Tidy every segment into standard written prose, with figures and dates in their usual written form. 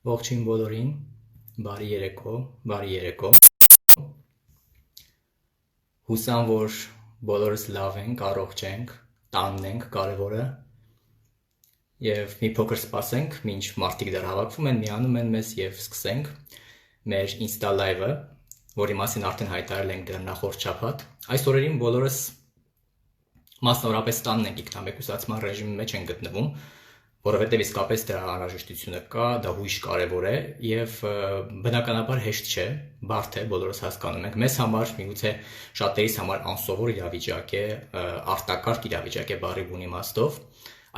Ողջույն բոլորին, բարի երեկո, հուսամ, որ բոլորս լավ ենք, առողջ ենք, տանն ենք կարևորը և մի փոքր սպասենք, մինչ մարդիկ դեռ հավաքվում են, միանում են մեզ և սկսենք մեր ինստա լայվը, որի մասին արդեն հայտարարել ենք դեռ նախորդ շաբաթ։ Այս օրերին բոլորս մասնավորապես տանն ենք ինքնամեկուսացման ռեժիմի մեջ են գտնվում, որովհետև իսկապես դրա անհրաժեշտությունը կա, դա հույժ կարևոր է և բնականաբար հեշտ չէ, բարդ է, բոլորս հասկանում ենք, մեզ համար, միգուցե շատերիս համար անսովոր իրավիճակ է, արտակարգ իրավիճակ է բառի բուն իմաստով,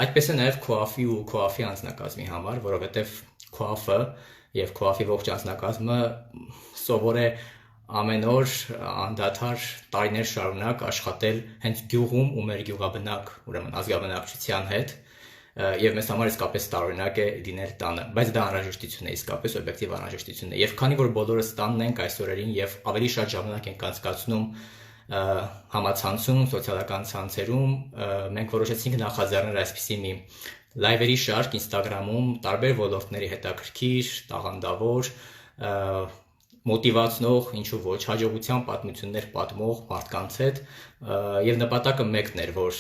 այդպես է նաև KOAF-ի ու KOAF-ի անձնակազմի համար, որովհետև KOAF-ը և KOAF-ի ողջ անձնակազմը սովոր է ամեն օր անդադար տարիներ շարունակ աշխատել հենց գյուղում ու մեր գյուղաբնակ, ուրեմն ազգաբնակչության հետ և մեզ համար իսկապես տարօրինակ է լինել տանը, բայց դա անհրաժեշտություն է, իսկապես օբյեկտիվ անհրաժեշտություն է և քանի որ բոլորս տանն ենք այս օրերին և ավելի շատ ժամանակ ենք անցկացնում համացանցում, սոցիալական ցանցերում, մենք որոշեցինք նախաձեռնել այսպիսի մի լայվերի շարք Instagram-ում տարբեր ոլորտների հետաքրքիր, տաղանդավոր, մոտիվացնող, ինչու ոչ, հաջողության պատմություններ պատմող մարդկանց հետ և նպատակը մեկն էր, որ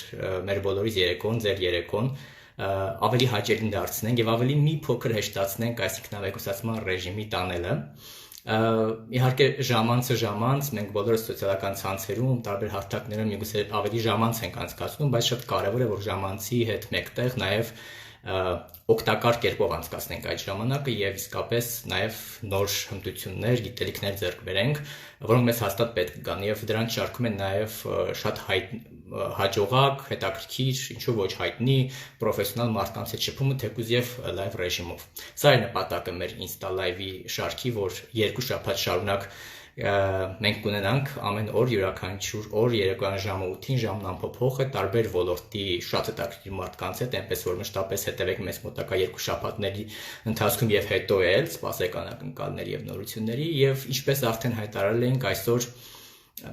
մեր բոլորիս երեկոն, ձեր երեկոն ավելի հաճելի դարձնենք և ավելի մի փոքր հեշտացնենք այս ինքնամեկուսացման ռեժիմի տանելը։ Իհարկե ժամանց մենք բոլորս սոցիալական ցանցերում, տարբեր հարթակներում միգուցե ավելի ժամանց ենք անցկացնում, բայց շատ կարևոր է, որ ժամանցի հետ մեկտեղ նաև օգտակար կերպով անցկացնենք այդ ժամանակը և իսկապես նաև նոր հմտություններ, գիտելիքներ ձեռք բերենք, որոնք մեզ հաստատ պետք կգան և դրանց շարքում են նաև շատ հաջողակ, հետաքրքիր, ինչու ոչ հայտնի, պրոֆեսիոնալ մարդկանց հետ շփումը թեկուզ և լայվ ռեժիմով։ Սա է նպատակը մեր ինստա լայվի շարքի, որ 2 շաբաթ շարունակ մենք կունենանք ամեն օր յուրաքանչյուր օր երեկոյան ժամը 8-ին ժամն անփոփոխ է տարբեր ոլորտի շատ հետաքրքիր մարդկանց հետ, այնպես որ մշտապես հետևեք մեզ մոտակա 2 շաբաթների ընթացքում և հետո էլ սպասեք անակնկալների և նորությունների և ինչպես արդեն հայտարարել էինք այսօր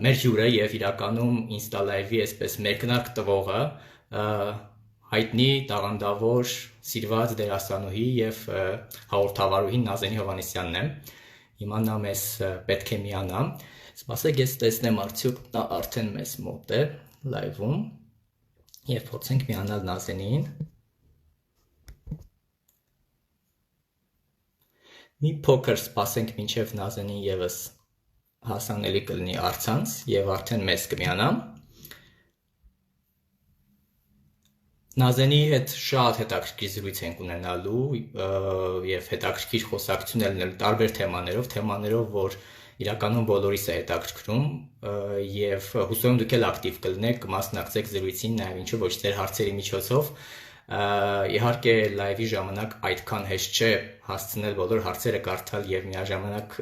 մեր հյուրը և իրականում ինստա լայվի այսպես մեկնարկ տվողը հայտնի տաղանդավոր սիրված դերասանուհի և հաղորդավարուհի Նազենի Հովհաննիսյանն է։ Հիմա նա մեզ պետք է միանա, սպասեք ես տեսնեմ արդյոք նա արդեն մեզ մոտ է լայվում և փորձենք միանալ Նազենին։ Մի փոքր սպասենք մինչև Նազենին ևս հասանելի կլինի առցանց և արդեն մեզ կմիանա։ Նազենի հետ շատ հետաքրքիր զրույց ենք ունենալու և հետաքրքիր խոսակցություն է լինելու տարբեր թեմաներով, որ իրականում բոլորիս է հետաքրքրում և հուսով եմ դուք էլ ակտիվ կլինեք, կմասնակցեք զրույցին, նաև ինչու ոչ ձեր հարցերի միջոցով։ Իհարկե լայվի ժամանակ այդքան հեշտ չէ հասցնել բոլոր հարցերը կարդալ և միաժամանակ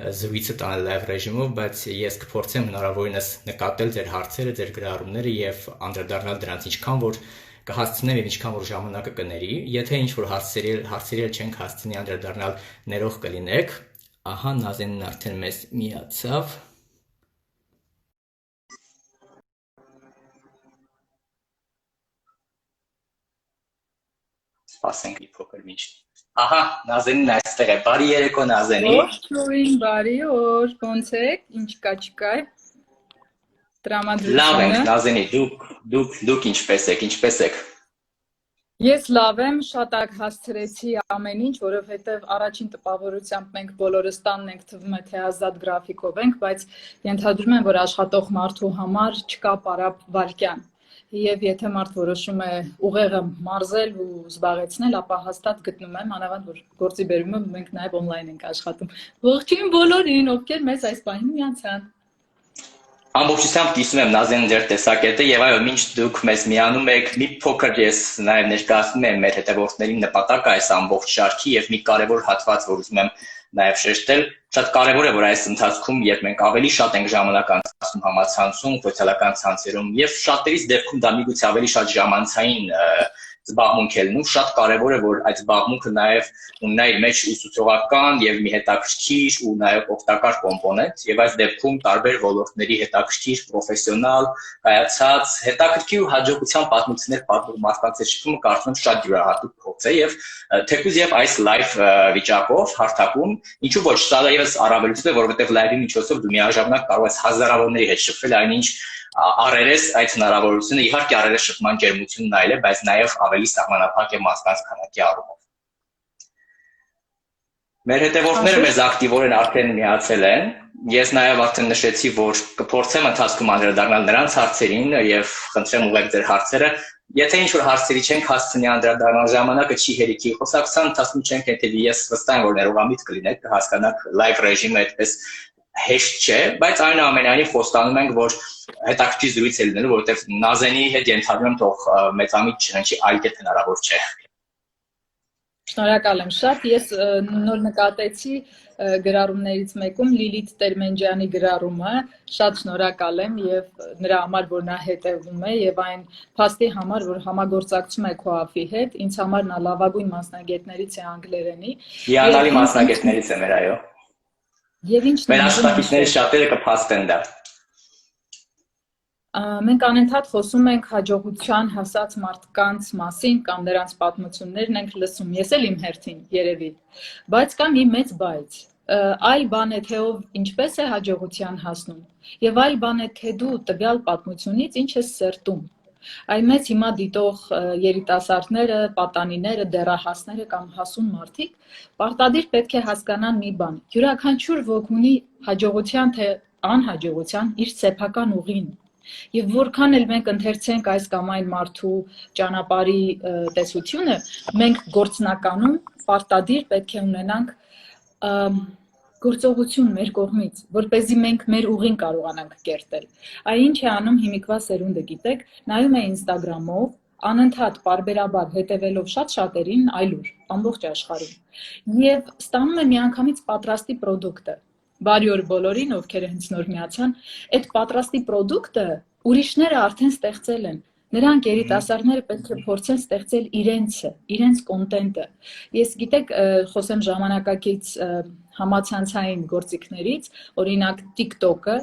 զրույցը տանել լայվ ռեժիմով, բայց ես կփորձեմ հնարավորինս նկատել ձեր հարցերը, ձեր գրառումները և անդրադառնալ դրանց ինչքան որ կհասցնեմ և ինչքան որ ժամանակը կների, եթե ինչ-որ հարցերի չենք հասցնի անդրադառնալ, ներող կլինեք, ահա Նազենին արդեն մեզ միացավ։ Սպասենք մի փոքր մինչ։ Ահա, Նազենին այստեղ է, բարի երեկո Նազենի։ Ողջույն, բարի օր, ոնց եք, ինչ կա չկա, տրամադրությունը։ Լավ ենք Նազենի, դուք ինչպես եք։ Ես լավ եմ, շատ ակ հասցրեցի ամեն ինչ, որովհետև առաջին տպավորությամբ մենք բոլորս տանն ենք, թվում է թե ազատ գրաֆիկով ենք, բայց ենթադրում եմ, որ աշխատող մարդու համար չկա պարապ վայրկյան։ Եվ եթե մարդ որոշում է ուղեղը մարզել ու զբաղեցնել, ապա հաստատ գտնում եմ, մանավանդ որ գործի բերումը մենք նաև on-line ենք աշխատում։ Ողջույն բոլորին, ովքեր մեզ այս պահին միացան։ Ամբողջությամբ կիսում եմ Նազեն ձեր տեսակետը եւ այո, մինչ դուք մեզ միանում եք, մի փոքր ես նաեւ ներկայացնում եմ մեր հետևորդներին նպատակը այս ամբողջ շարքի եւ մի կարեւոր հատված, որ ուզում եմ նաեւ շեշտել, շատ կարեւոր է, որ այս ընթացքում, երբ մենք ավելի շատ ենք ժամանակ անցկացնում համացանցում, սոցիալական ցանցերում եւ շատերիս դեպքում դա միգուցե ավելի շատ ժամանցային զբաղմունք է լինում, շատ կարևոր է, որ այդ զբաղմունքը նաև ունենա իր մեջ ուսուցողական եւ մի հետաքրքիր ու նաև օգտակար կոմպոնենտ, եւ այս դեպքում տարբեր ոլորտների հետաքրքիր, պրոֆեսիոնալ, կայացած, հետաքրքիր ու հաջողության պատմություններ պատմող մարդկանց շփումը կարծում եմ շատ յուրահատուկ փորձ է եւ թեկուզ եւ այս լայվ վիճակով հարթակում, ինչու ոչ, սա եւս առավելություն է, որովհետեւ լայվի միջոցով դու միաժամանակ կարող ես հազարավորների հետ շփվել, այնինչ առերես այդ հնարավորությունը իհարկե առերես շփման ջերմությունն այլ է, բայց նաև ավելի սահմանափակ է մարդկանց քանակի առումով։ Մեր հետևորդները մեզ ակտիվորեն արդեն միացել են։ Ես նաև արդեն նշեցի, որ կփորձեմ ընթացքում անդրադառնալ նրանց հարցերին եւ խնդրեմ ուղղեք ձեր հարցերը։ Եթե ինչ-որ հարցերի չենք հասցնի անդրադառնալ, ժամանակը չի հերիքի, խոսակցության ընթացքում չենք ենթևի, ես վստահ եմ, որ ներողամիտ կլինեք, կհասկանաք լայվ ռեժիմը այդպես հեշտ չէ, բայց այնուամենայնիվ խոստանում ենք, որ հետաքրքիր զրույց է լինելու, որովհետև Նազենի հետ ենթադրում եմ, թող մեծամիտ չհնչի, այլ կետ հնարավոր չէ։ Շնորհակալ եմ շատ։ Ես նոր նկատեցի գրառումներից մեկում Լիլիթ Տերմենջյանի գրառումը, շատ շնորհակալ եմ եւ նրա համար, որ նա հետևում է եւ այն փաստի համար, որ համագործակցում է Քոաֆի հետ, ինձ համար նա լավագույն մասնագետներից է անգլերենի։ Հիանալի մասնագետներից է մեր, այո։ Եվ ինչն է մեր աշխատիչների շատերը կփաստեն դա։ Մենք անընդհատ խոսում ենք հաջողության հասած մարդկանց մասին կամ նրանց պատմություններն ենք լսում, ես էլ իմ հերթին երևի, բայց կա մի մեծ բայց, այլ բան է թե ով ինչպես է հաջողության հասնում եւ այլ բան է թե դու տվյալ պատմությունից ինչ ես սերտում, այ մեծ հիմա դիտող երիտասարդները, պատանիները, դեռահասները կամ հասուն մարդիկ պարտադիր պետք է հասկանան մի բան, յուրաքանչյուր ոք ունի հաջողության թե անհաջողության իր սեփական ուղին Եվ որքան էլ մենք ընթերցենք այս կամ այն մարդու ճանապարհի տեսությունը, մենք գործնականում պարտադիր պետք է ունենանք գործողություն մեր կողմից, որպեսզի մենք մեր ուղին կարողանանք կերտել։ Այ ինչ է անում հիմիկվա սերունդը, գիտեք, նայում է Instagram-ով, անընդհատ պարբերաբար հետևելով շատ շատերին այլուր, ամբողջ աշխարհում։ Եվ ստանում է միանգամից պատրաստի պրոդուկտը։ Բարի օր բոլորին, ովքեր հենց նոր միացան, այդ պատրաստի պրոդուկտը ուրիշները արդեն ստեղծել են։ Նրանք երիտասարդները պետք է փորձեն ստեղծել իրենցը, իրենց կոնտենտը։ Ես գիտեք, խոսեմ ժամանակակից համացանցային գործիքներից, օրինակ TikTok-ը,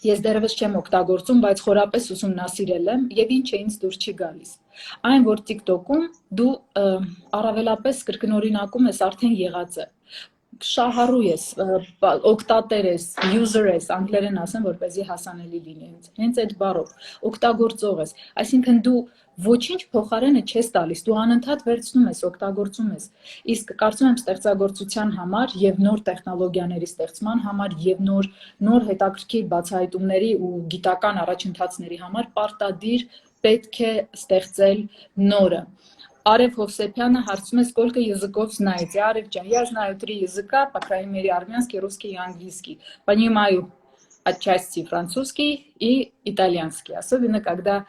ես դեռևս չեմ օգտագործում, բայց խորապես ուսումնասիրել եմ եւ ինչ է ինձ դուր չի գալիս։ Այն որ TikTok-ում դու առավելապես կրկնօրինակում ես արդեն եղածը։ Շահառու ես, օգտատեր ես, user ես, անգլերեն ասեմ, որպեսզի հասանելի լինի հենց այդ բառով, օգտագործող ես, այսինքն դու ոչինչ փոխարենը չես տալիս, դու անընդհատ վերցնում ես, օգտագործում ես, իսկ կարծում եմ ստեղծագործության համար եւ նոր տեխնոլոգիաների ստեղծման համար եւ նոր հետաքրքիր բացահայտումների ու գիտական առաջընթացների համար պարտադիր պետք է ստեղծել нора. Արև Հովսեփյանը հարցում է, сколько языков знаете? Արև ջան, я знаю 3 языка, по крайней мере, армянский, русский и английский. Понимаю отчасти французский и итальянский, особенно когда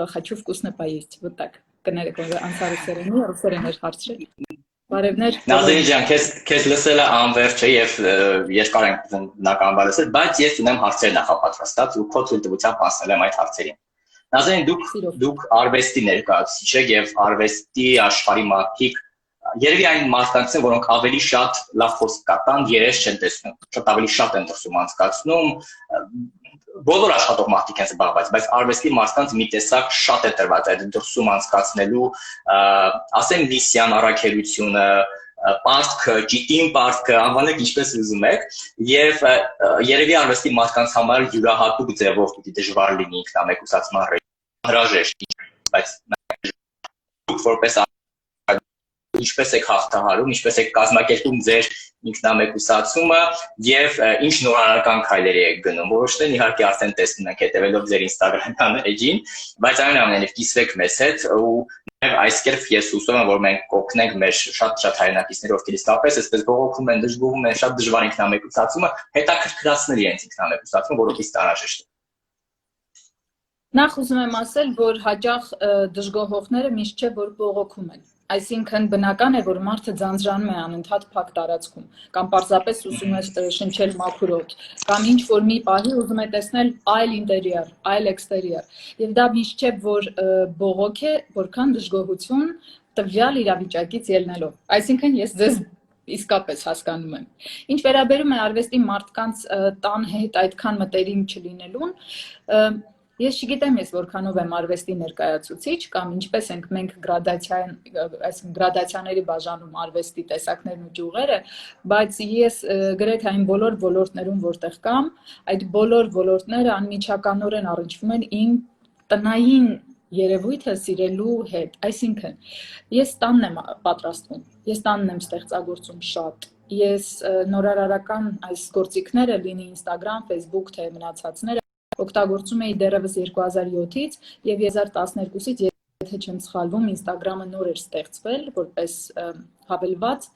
хочу вкусно поесть. Вот так. Կներեք, որ անցարի սերենի, ռուսերեն էր հարցրել։ Բարևներ։ Նազենի ջան, քեզ լսելը անվերջ է եւ երկար ենք բնականաբար լսել, բայց ես ունեմ հարցեր նախապատրաստած ու քո թույլտվությամբ անցնել եմ այդ հարցերին։ Նազեն դուք արվեստի ներկայացուցիչ եք եւ արվեստի աշխարհի մարդիկ երևի այն մարդկանց են, որոնք ավելի շատ լավ խոսք կատան, երես չեն տեսնում, շատ ավելի շատ են դրսում անցկացնում, բոլոր աշխատող մարդիկ են զբաղված, բայց արվեստի մարդկանց մի տեսակ շատ է տրված այդ դրսում անցկացնելու, ասեմ միսիան, առաքելությունը, պարտքը, ճիտին պարտքը, անվանեք ինչպես ուզում եք, եւ երևի արվեստի մարդկանց համար յուրահատուկ ձևով պիտի դժվար լինի ինքնամեկուսացման անհրաժեշտ, բայց դուք որպես ինչպես եք հաղթահարում, ինչպես եք կազմակերպում ձեր ինքնամեկուսացումը եւ ինչ նորարարական քայլերի եք գնում, որոշներն իհարկե արդեն տեսնում ենք հետեւելով ձեր Instagram-յան էջին, բայց այնուամենայնիվ կիսվեք մեզ հետ ու Նաև այս կերպ ես հուսով եմ, որ մենք կօգնենք մեր շատ հայրենակիցների, ովքեր իսկապես այսպես բողոքում են, դժգոհում են, շատ դժվար ինքնամեկուսացումը, հետաքրքրացնել իրենց ինքնամեկուսացումը, որը իսկ անհրաժեշտ է։ Նախ ուզում եմ ասել, որ հաճախ դժգոհողները միշտ չէ, որ բողոքում են։ Այսինքն բնական է, որ մարդը ձանձրանում է անընդհատ փակ տարածքում, կամ պարզապես ուզում է շնչել մաքուր օդ, կամ ինչ որ մի պահի ուզում է տեսնել այլ ինտերիեր, այլ էքստերիեր։ Եվ դա միշտ չէ, որ բողոք է, որքան դժգոհություն տվյալ իրավիճակից ելնելով։ Այսինքն ես ձեզ իսկապես հասկանում եմ։ Ինչ վերաբերում է արվեստի մարդկանց տան հետ այդքան մտերիմ չլինելուն, ես չգիտեմ ես որքանով եմ արվեստի ներկայացուցիչ կամ ինչպես ենք մենք գրադացիաների բաժանում արվեստի տեսակներն ու ճյուղերը, բայց ես գրեթե այն բոլոր ոլորտներում որտեղ կամ, այդ բոլոր ոլորտները անմիջականորեն առնչվում են իմ տնային երևույթը սիրելու հետ, այսինքն ես տանն եմ պատրաստվում, ես տանն եմ ստեղծագործում շատ, ես նորարարական այս գործիքները լինի Instagram, Facebook, թե մնացածները օգտագործում էի դեռևս 2007-ից եւ 2012-ից, եթե չեմ սխալվում, Instagram-ը նոր էր ստեղծվել որպես հավելված,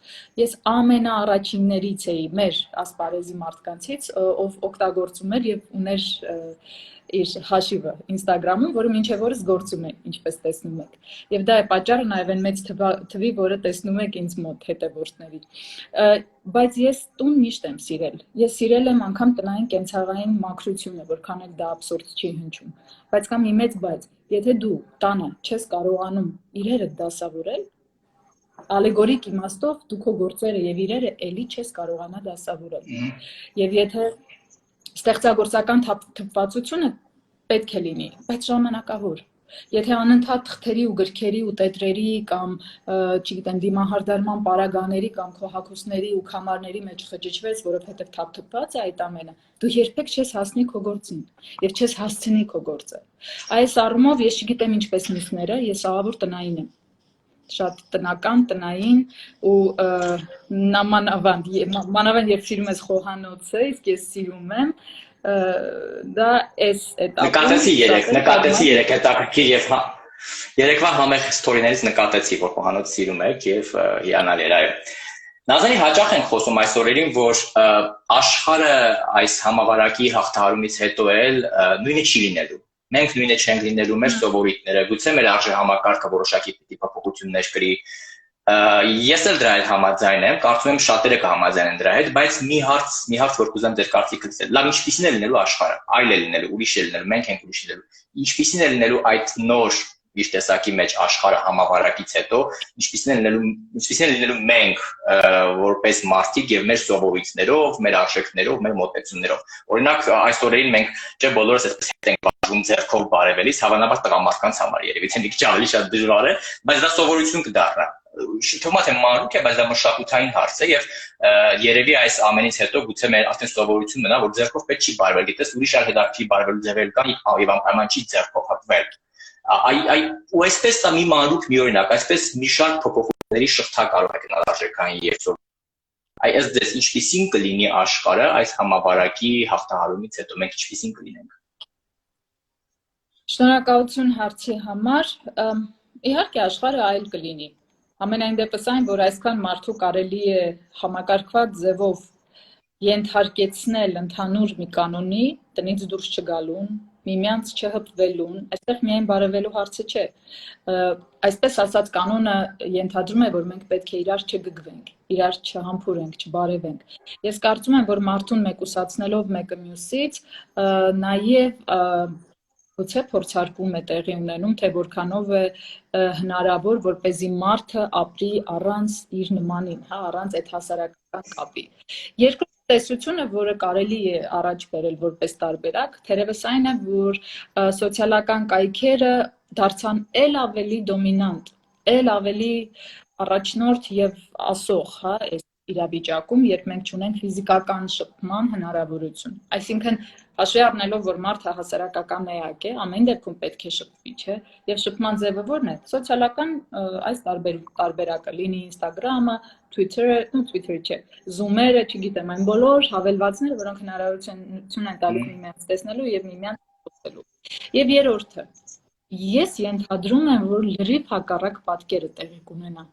ես ամենաառաջիններից էի մեր ասպարեզի մարդկանցից, ով օգտագործում էր եւ ուներ իր հաշիվը Instagram-ում, որը մինչև օրս գործում է, ինչպես տեսնում եք։ Եվ դա է պատճառը նաև այն մեծ թվի, որը տեսնում եք ինձ մոտ հետևորդների։ Բայց ես տուն միշտ եմ սիրել։ Ես սիրել եմ անգամ տնային կենցաղային մաքրությունը, որքան էլ դա աբսուրդ չի հնչում։ Բայց կա մի մեծ բայց, եթե դու տանը չես կարողանում իրերը դասավորել, ալեգորիկ իմաստով դու քո գործերը եւ իրերը էլի չես կարողանա դասավորել։ Եվ եթե ստեղծագործական թվվածությունը պետք է լինի, բայց ժամանակավոր։ Եթե անընդհատ թղթերի ու գրքերի ու տետրերի կամ, չգիտեմ, դիմահարդարման պարագաների կամ քո հագուստների ու քամարների մեջ խճճվես, որովհետև թափթփված է այդ ամենը, դու երբեք չես հասնի քո գործին եւ չես հասցնի քո գործը։ Այս առումով ես չգիտեմ ինչպես մյուսները, ես ահավոր տնային եմ։ Շատ տնական, տնային ու մանավանդ երբ սիրում ես խոհանոցը, իսկ ես սիրում եմ, դա էս էտապում նկատեցի երեք հետաքրքիր եւ երեկվա համեղ ստորիներից նկատեցի, որ խոհանոց սիրում եք եւ հիանալի էր, այո։ Նազանի հաճախ ենք խոսում այս օրերին, որ աշխարհը այս համավարակի հաղթահարումից հետո էլ նույնը չի լինելու։ Մենք նույնը չենք լինելու մեր սովորույթները, գուցե մեր արժեհամակարգը որոշակի պիտի փոփոխություններ կրի։ Ես էլ դրա հետ համաձայն եմ, կարծում եմ շատերը կհամաձայնեն դրա հետ, բայց մի հարց որ կուզեմ ձեր կարծիքը լսել։ Լավ, ինչպիսին է լինելու աշխարհը, այլ է լինելու, ուրիշ է լինելու, մենք ենք ուրիշ լինելու։ Ինչպիսին է լինելու այդ նոր իր տեսակի մեջ աշխարհը համավարակից հետո, ինչպիսին է լինելու մենք որպես մարդիկ եւ մեր սովորույթներով, մեր արժեքներով, մեր մոտեցումներով։ Օրինակ, այս օրերին մենք չէ բոլորս այսպես ենք բաժում ձեռքով բարևելիս, հավանաբար տղամարդկանց համար երևի թե մի քիչ ավելի շատ դժվար է, բայց դա սովորություն կդառնա։ Թվում է թե մանուկ է, բայց դա մշակութային հարց է եւ երևի այս ամենից հետո գուցե մեր արդեն սովորություն մնա, որ ձեռքով պետք չի բարևել, գիտես, ուրիշ հետաքրքիր բարևելու ձևեր կան եւ անպայման չի ձեռքով հպվել։ Ու այսպես դա մի մանրուք մի օրինակ, այսպես մի շարք փոփոխությունների շղթա կարող է գնալ արժեքային երթով։ Այս դες ինչպիսին կլինի աշխարհը այս համավարակի հաղթահարումից հետո, մենք ինչպիսին կլինենք։ Շնորհակալություն հարցի համար։ Իհարկե աշխարհը այլ կլինի։ Ամենայն դեպս այն, որ այսքան մարդու կարելի է համակարգված ձևով ենթարկեցնել ընդհանուր մի կանոնի, տնից դուրս չգալուն, միմյանց չհպվելուն, այստեղ միայն բարևելու հարցը չէ։ Այսպես ասած կանոնը ենթադրում է, որ մենք պետք է իրար չգգվենք, իրար չհամբուրենք, չբարևենք։ Ես կարծում եմ, որ մարդուն մեկուսացնելով մեկը մյուսից, նաև գուցե փորձարկում է տեղի ունենում, թե որքանով է հնարավոր, որպեսզի մարդը ապրի առանց իր նմանին, առանց այդ հասարակական կապի։ Երկրորդ տեսությունը, որը կարելի է առաջ բերել որպես տարբերակ, թերևս այն է, որ սոցիալական կայքերը դարձան էլ ավելի դոմինանտ, էլ ավելի առաջնորդ եւ ասող, այս իրավիճակում, երբ մենք ունենք ֆիզիկական շփման հնարավորություն։ Այսինքն հաշվի առնելով, որ մարդը հասարակական էակ է, ամեն դեպքում պետք է շփվի, չէ՞։ Եվ շփման ձևը ո՞րն է։ Սոցիալական այս տարբերակը լինի Instagram-ը, Twitter-ը չէ, Zoom-երը, չգիտեմ, այն բոլոր հավելվածները, որոնք հնարավորություն են տալիս միմյանց տեսնելու եւ միմյանց խոսելու։ Եվ երրորդը, ես ենթադրում եմ, որ լրիվ հակառակ պատկերը տեղի կունենա։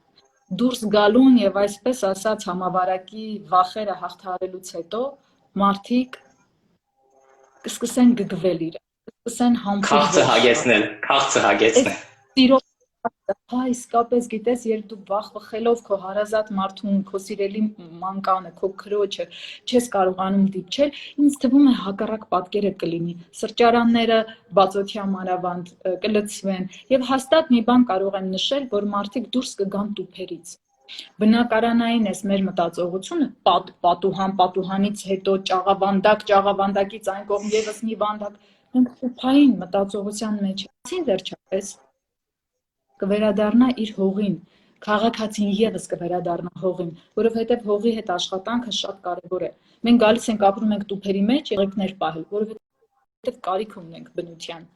Դուրս գալուն եւ այսպես ասած համավարակի վախերը հաղթահարելուց հետո մարդիկ կսկսեն գգվել իրար, կսկսեն համբուրվել, քաղցը հագեցնել։ սիրո Հա, իսկապես գիտես, երբ դու վախվխելով քո հարազատ մարդուն, քո սիրելի մանկանը, քո քրոջը չես կարողանում դիպչել, ինձ թվում է հակառակ պատկերը կլինի։ Սրճարանները բացօթյա մանավանդ կլցվեն եւ հաստատ մի բան կարող եմ նշել, որ մարդիկ դուրս կգան տուփերից։ Բնակարանային էս մեր մտածողությունը պատուհանից հետո ճաղավանդակից այն կողմ եւս մի վանդակ, մենք տուփային մտածողության մեջ ենք վերջապես կվերադառնա իր հողին, քաղաքացին եւս կվերադառնա հողին, որովհետեւ հողի հետ աշխատանքը շատ կարեւոր է։ Մենք գալիս ենք ապրում ենք տուփերի մեջ, եղեգներ պահել, որովհետեւ կարիք ունենք բնության։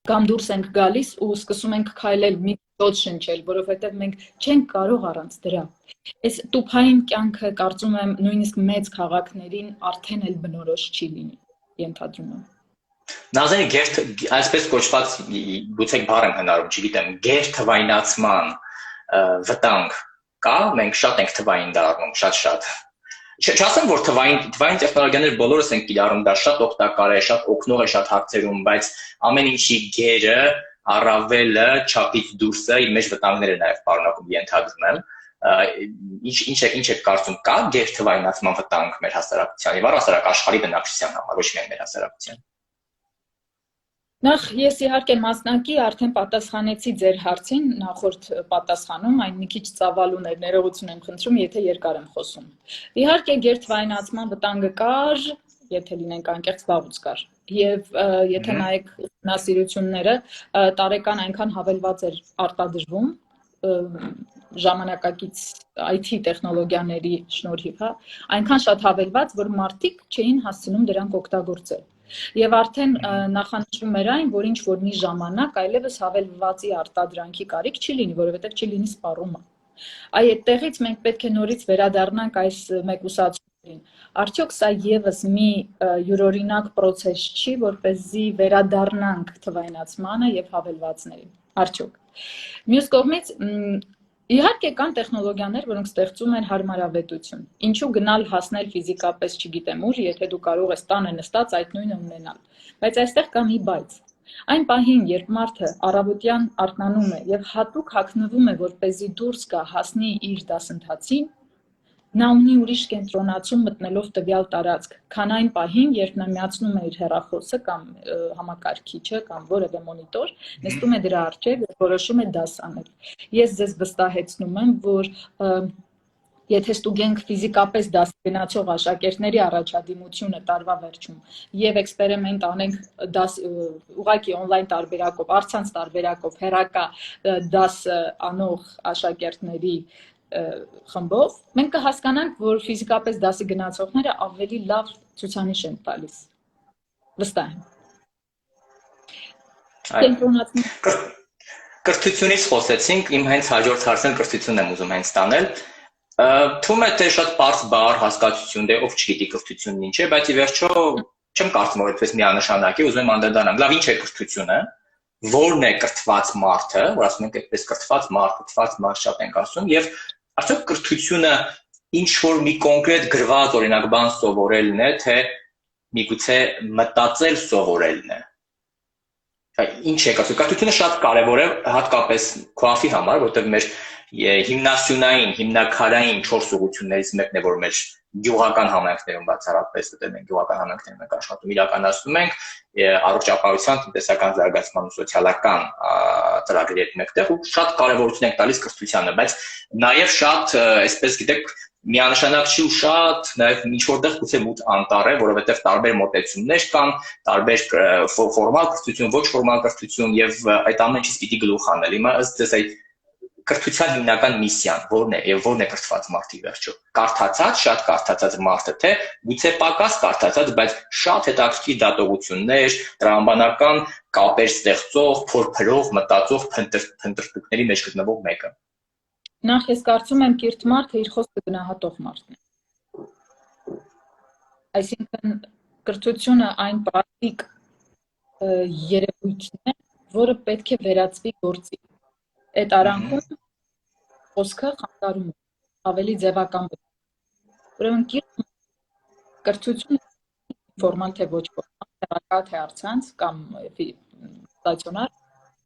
Կամ դուրս ենք գալիս ու սկսում ենք քայլել, մի դոց շնչել, որովհետեւ մենք չենք կարող առանց դրա։ Այս տուփային կյանքը կարծում եմ նույնիսկ մեծ քաղաքներին արդեն էլ բնորոշ չի լինի, ենթադրում եմ։ Նազանի այսպես կոչված գուցե բառ եմ հնարում, չգիտեմ, գերթվայնացման վտանգ կա, մենք շատ ենք թվային դառնում, շատ։ Չասեմ, որ թվային տեխնոլոգիաները բոլորս ենք կիրառում, դա շատ օգտակար է, շատ օգնող է շատ հարցերում, բայց ամեն ինչի գերը, առավելը, չափից դուրսը իր մեջ վտանգներ է նաև պարունակում, ենթադրում եմ։ Ինչ եք կարծում, կա գերթվայնացման վտանգ մեր հասարակության եւ առհասարակ աշխարհի բնակչության համար, ոչ միայն մեր հասարակության։ Նախ ես իհարկե մասնակի արդեն պատասխանեցի ձեր հարցին նախորդ պատասխանում, այն մի քիչ ծավալուն էր, ներողություն եմ խնդրում, եթե երկար եմ խոսում։ Իհարկե գերթվայնացման վտանգը կար, եթե լինենք անկեղծ վաղուց կար։ Եվ եթե նայեք ուսումնասիրությունները, տարեկան այնքան հավելված էր արտադրվում ժամանակակից IT տեխնոլոգիաների շնորհիվ, հա, այնքան շատ հավելված, որ մարդիկ չէին հասցնում դրանք օգտագործել։ Եվ արդեն նախանշվում էր այն, որ ինչ որ մի ժամանակ այլևս հավելվածի արտադրանքի կարիք չի լինի, որովհետև չի լինի սպառումը։ Այդտեղից մենք պետք է նորից վերադառնանք այս մեկուսացումներին։ Արդյոք սա եւս մի յուրօրինակ process չի, որպեսզի վերադառնանք թվայնացմանը եւ հավելվածներին։ Արդյոք։ Մյուս կողմից իհարկե կան տեխնոլոգիաներ, որոնք ստեղծում են հարմարավետություն։ Ինչու գնալ հասնել ֆիզիկապես, չգիտեմ ուր, եթե դու կարող ես տանը նստած այդ նույնը ունենալ։ Բայց այստեղ կա մի բայց։ Այն պահին, երբ մարդը առավոտյան արթնանում է եւ հատուկ հագնվում է, որպեսզի դուրս գա, հասնի իր դասընթացին, նա ունի ուրիշ կենտրոնացում մտնելով տվյալ տարածք, քան այն պահին, երբ նա միացնում է իր հեռախոսը կամ համակարգիչը կամ որևէ մոնիտոր, նստում է դրա առջև եւ որոշում է դաս անել։ Ես ձեզ վստահեցնում եմ, որ եթե ստուգենք ֆիզիկապես դաս գնացող աշակերտների առաջադիմությունը տարվա վերջում եւ էքսպերիմենտ անենք դաս ուղղակի on-line տարբերակով, առցանց տարբերակով, հեռակա դաս անող աշակերտների խմբով, մենք կհասկանանք, որ ֆիզիկապես դասի գնացողները ավելի լավ ցուցանիշ են տալիս։ Վստահ եմ։ Կրթությունից խոսեցինք, իմ հենց հաջորդ հարցն կրթությունն եմ ուզում հենց տանել։ Թվում է թե շատ պարզ բառ հասկացություն դե ով չգիտի կրթությունն ինչ է, բայց ի վերջո չեմ կարծում որ այդպես միանշանակ է, ուզում եմ անդրադառնալ։ Լավ, ինչ է կրթությունը, որն է կրթված մարդը, որ ասում ենք այդպես կրթված մարդ շատ ենք ասում, եւ արդյոք կրթությունը ինչ որ մի կոնկրետ գրված օրինակ բան սովորելն է, թե միգուցե մտածել սովորելն է։ Ինչ է ասում, կրթությունը շատ կարևոր է հատկապես քոաֆի համար, որտեղ մեր հիմնասյունային, հիմնակարային 4 ուղղություններից մեկն է, որ մեր գյուղական համայնքներում բացառապես, որտեղ մենք գյուղական համայնքներում ենք աշխատում, իրականացնում ենք առողջապահության, տնտեսական զարգացման ու սոցիալական ծրագրերի մեկտեղ ու շատ կարևորություն ենք տալիս կրթությանը, բայց նաև շատ, այսպես գիտեք, միանշանակ չի ու շատ նաև ինչ որտեղ գուցե մութ անտառ է, որովհետև տարբեր մոտեցումներ կան, տարբեր ֆորմալ կրթություն, ոչ ֆորմալ կրթություն եւ այդ ամեն ինչից պիտի գլուխ անել։ Հիմա ըստ ձեզ այդ կրթության հիմնական միսիան որն է եւ որն է կրթված մարդի վերջո։ Կարդացած, շատ կարդացած մարդը, թե գուցե պակաս կարդացած, բայց շատ հետաքրքիր դատողություններ, տրամաբանական կապեր ստեղծող, փորփրող, մտածող փնտրտուքների մեջ գտնվող մեկը։ Նախ ես կարծում եմ կիրթ մարդը իր խոսքը գնահատող մարդն է։ Այսինքն կրթությունը այն պրակտիկ երևույթն է, որը պետք է վերածվի գործի։ Այդ արանքում խոսքը խանգարում է, ավելի ձևական։ Ուրեմն կրթությունը ֆորմալ թե ոչ ֆորմալ, թե առցանց կամ ստացիոնար,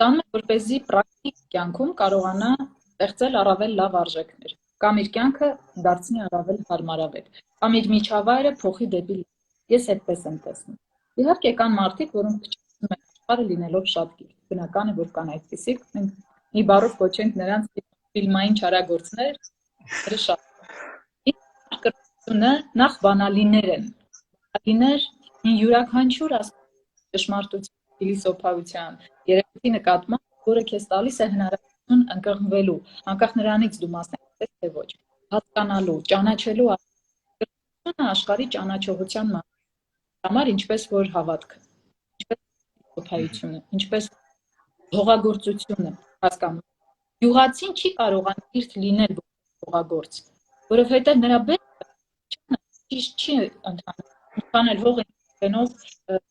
Տանում է որպեսզի պրակտիկ կյանքում կարողանա ստեղծել առավել լավ արժեքներ, կամ իր կյանքը դարձնի առավել հարմարավետ, կամ իր միջավայրը փոխի դեպի լավ։ Ես այդպես եմ տեսնում։ Իհարկե կան մարդիկ, որոնք փչացնում են աշխարհը լինելով շատ կիրթ։ Բնական է, որ կան այդպիսիք, մենք մի բառով կոչենք նրանց ֆիլմային չարագործներ, շատ։ Կրթությունը նախ բանալիներ են։ Բանալիներ յուրաքանչյուր ճշմարտության, փիլիսոփայության, երևույթի նկատմամբ, որը քեզ տալիս է հնարավորություն ընկղմվելու, անկախ նրանից դու մասնակից ես թե ոչ, հասկանալու, ճանաչելու կրթությունը աշխարհի ճանաչողության համար, ինչպես որ հավատքը, ինչպես փիլիսոփայությունը, ինչպես հողագործությունը հասկանում։ Գյուղացին չի կարողանա կիրթ լինել հողագործ, որովհետև նրա բերքը ճիշտ չի ընդհանրել հողը ինքնով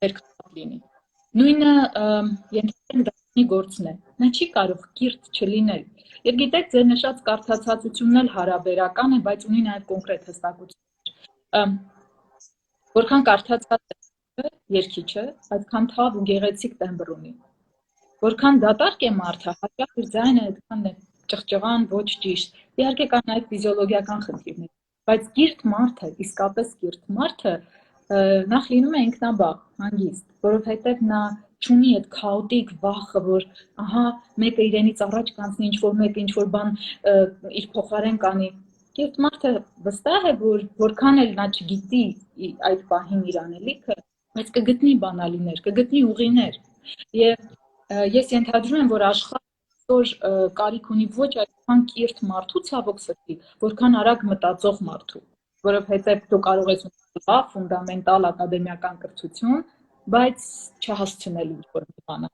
վերքված լինի։ Նույնը ենթադրենք դասի գործն է, նա չի կարող կիրթ չլինել։ Եվ գիտեք, ձեր նշած կարդացածությունն էլ հարաբերական է, բայց ունի նաև կոնկրետ հստակություն։ Որքան կարդացած է երգիչը, այդքան թավ ու գեղեցիկ տեմբր ունի։ Որքան դատարկ է մարդը, հաճախ իր ձայնը այդքան է ճղճղան, ոչ ճիշտ։ Իհարկե կան այդ ֆիզիոլոգիական խնդիրներ, բայց կիրթ մարդը, իսկապես կիրթ մարդը նախ լինում է ինքնաբավ, հանգիստ, որովհետև նա չունի այդ քաոտիկ վախը, որ ահա մեկը իրենից առաջ կանցնի, ինչ-որ մեկը ինչ-որ բան իր փոխարեն կանի։ Կիրթ մարդը վստահ է, որ որքան էլ նա չգիտի այդ պահին իր անելիքը, բայց կգտնի բանալիներ, կգտնի ուղիներ։ Եվ ես ենթադրում եմ, որ աշխարհը կարիք ունի ոչ այդքան կիրթ մարդու ցավոք սրտի, որքան արագ մտածող մարդու, որովհետև դու կարող ես ունենալ լավ, ֆունդամենտալ ակադեմիական կրթություն, բայց չհասցնել ինչ-որ բանը։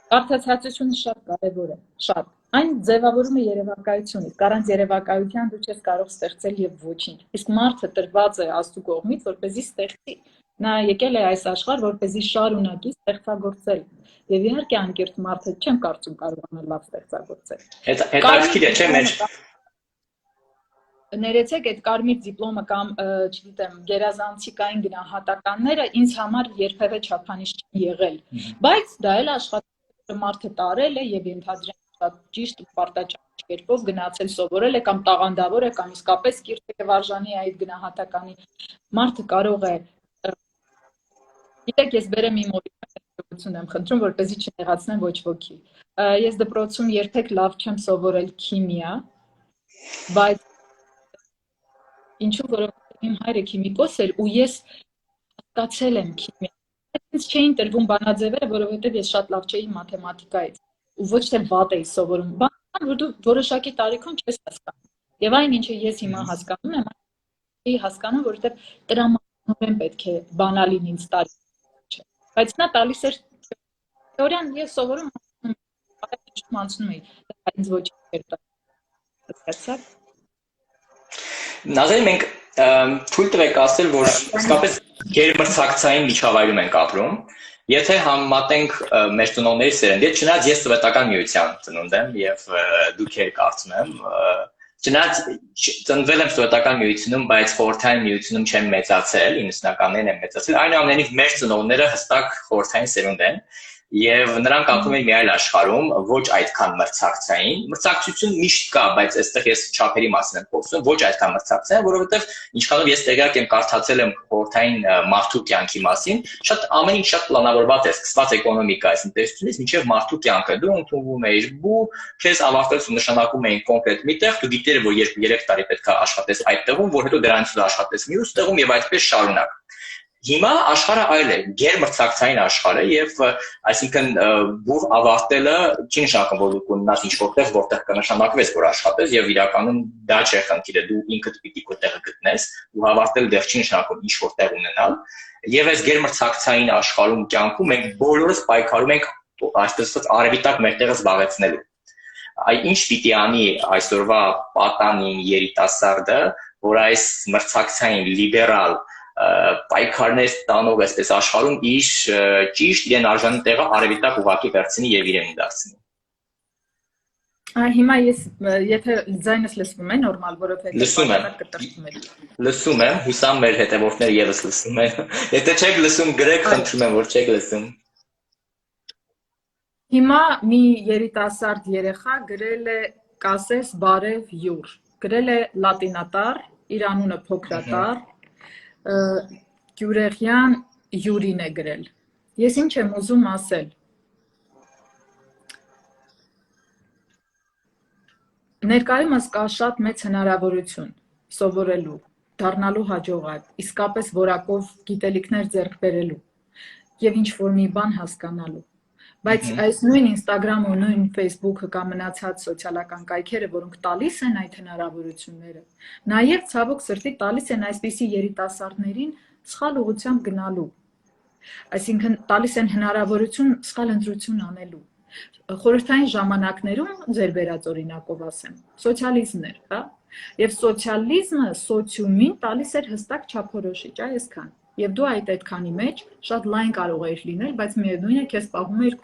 Կարդացածությունը շատ կարևոր է, շատ։ Այն ձևավորում է երևակայությունից, առանց երևակայության դու չես կարող ստեղծել եւ ոչինչ։ Իսկ մարդը տրված է Աստծո կողմից, որպեսզի ստեղծի։ Նա եկել է այս աշխարհ, որպեսզի շարունակի ստեղծագործել։ Եվ իհարկե անկիրթ մարդը չեմ կարծում կարողանա լավ ստեղծագործել։ Հետաքրքիր է, չէ՞, մեջ ներեցեք այդ կարմիր դիպլոմը կամ, չգիտեմ, գերազանցիկային գնահատականները ինձ համար երբևէ չափանիշ չի եղել, բայց դա էլ աշխատանքը մարդը տարել է եւ ենթադրեմ շատ ճիշտ ու պարտաճաշ կերպով գնացել սովորել է կամ տաղանդավոր է կամ իսկապես կիրթ եւ արժանի է այդ գնահատականի։ Մարդը կարող է, գիտեք, ես բերեմ իմ օրինակ եմ խնդրում, որպեսզի չնեղացնեմ ոչ ոքի։ Ես դպրոցում երբեք լավ չեմ սովորել քիմիա, բայց ինչու, որովհետև իմ հայրը քիմիկոս էր ու ես հասկացել եմ քիմիա։ Ինձ չէին տրվում բանաձևերը, որովհետև ես շատ լավ չէի մաթեմատիկայից ու ոչ թե վատ էի սովորում, բան, որ դու որոշակի տարիքում չես հասկանում։ Եւ այն ինչը ես հիմա հասկանում եմ, էի հասկանում, որովհետև տրամաբանորեն պետք է բանալին ինձ տալի չէ։ Բայց նա տալիս էր թեորիան, ես սովորում անցնում էի, ինձ ոչ չէր տալիս։ Նազարի մենք թույլ տվեք ասել, որ իսկապես գերմրցակցային միջավայրում ենք ապրում, եթե համեմատենք մեր ծնողների սերնդի, չնայած ես սովետական միության ծնունդ եմ եւ դուք եք կարծում եմ, չնայած ծնվել եմ սովետական միությունում, բայց խորհրդային միությունում չեմ մեծացել, 90-ականներին եմ մեծացել, այնուամենայնիվ մեր ծնողները հստակ խորհրդային սերունդ են եւ նրանք ապրում են մի այլ աշխարհում, ոչ այդքան մրցակցային։ Մրցակցություն միշտ կա, բայց այստեղ ես չափերի մասին եմ խոսում, ոչ այդքան մրցակցային, որովհետեւ ինչքանով ես տեղյակ եմ, կարդացել եմ խորհրդային մարդու կյանքի մասին, շատ ամեն ինչ շատ պլանավորված է, սկսված էկոնոմիկայից, տնտեսությունից մինչեւ մարդու կյանքը։ Դու ընդունվում ես ու քեզ ավարտելուց նշանակում էին կոնկրետ մի տեղ, դու գիտեր, որ երբ 3 տարի պետք է աշխատես այդ տեղում, որ հետո դրանից ու աշխատես մյուս տեղում եւ այդպես շարունակ։ Հիմա աշխարհը այլ է, գերմրցակցային աշխարհ է եւ այսինքն բուր ավարտելը չի նշանակում, որ դու ունենաս ինչ-որ որտեղ կնշանակվես, որ աշխատես եւ իրականում դա չէ խնդիրը, դու ինքդ պիտի քո տեղը գտնես ու ավարտել դեռ չի նշանակում ինչ-որ տեղ ունենալ եւ այս գերմրցակցային աշխարհում կյանքում մենք բոլորս պայքարում ենք այսպես ասած արևի տակ մեր տեղը զբաղեցնելու։ Ինչ պիտի անի այսօրվա պատանին երիտասարդը, որ այս մրցակցային լիբերալ պայքարներ տանող այսպես աշխարհում իր ճիշտ իրեն արժանի տեղը արևի տակ ուղղակի վերցնի եւ իրեն դարձնի։ Հիմա ես եթե ձայնս լսվում է նորմալ, որովհետեւ կտրտում եմ։ Լսում եմ, հուսամ մեր հետևորդները եւս լսում են։ Եթե չեք լսում, գրեք, խնդրում եմ, որ չեք լսում։ Հիմա մի երիտասարդ երեխա գրել է կասես բարև յուր, գրել է լատինատառ, իր անունը փոքրատառ, Գյուրեղյան Յուրին է գրել։ Ես ինչ եմ ուզում ասել։ Ներկայումս կա շատ մեծ հնարավորություն սովորելու, դառնալու հաջողակ, իսկապես որակով գիտելիքներ ձեռք բերելու եւ ինչ-որ մի բան հասկանալու։ Բայց այս նույն Instagram ու նույն Facebook-ը կամ մնացած սոցիալական կայքերը, որոնք տալիս են այդ հնարավորությունները, նաև ցավոք սրտի տալիս են այսպիսի երիտասարդներին սխալ ուղղությամբ գնալու։ Այսինքն տալիս են հնարավորություն սխալ ընտրություն անելու։ Խորհրդային ժամանակներում ձեր վերած օրինակով ասեմ, սոցիալիզմն էր, հա? Եվ սոցիալիզմը սոցիումին տալիս էր հստակ չափորոշիչ, այսքան։ Եվ դու այդքանի մեջ շատ լայն կարող էիր լինել, բայց միևնույն է քեզ պահում էր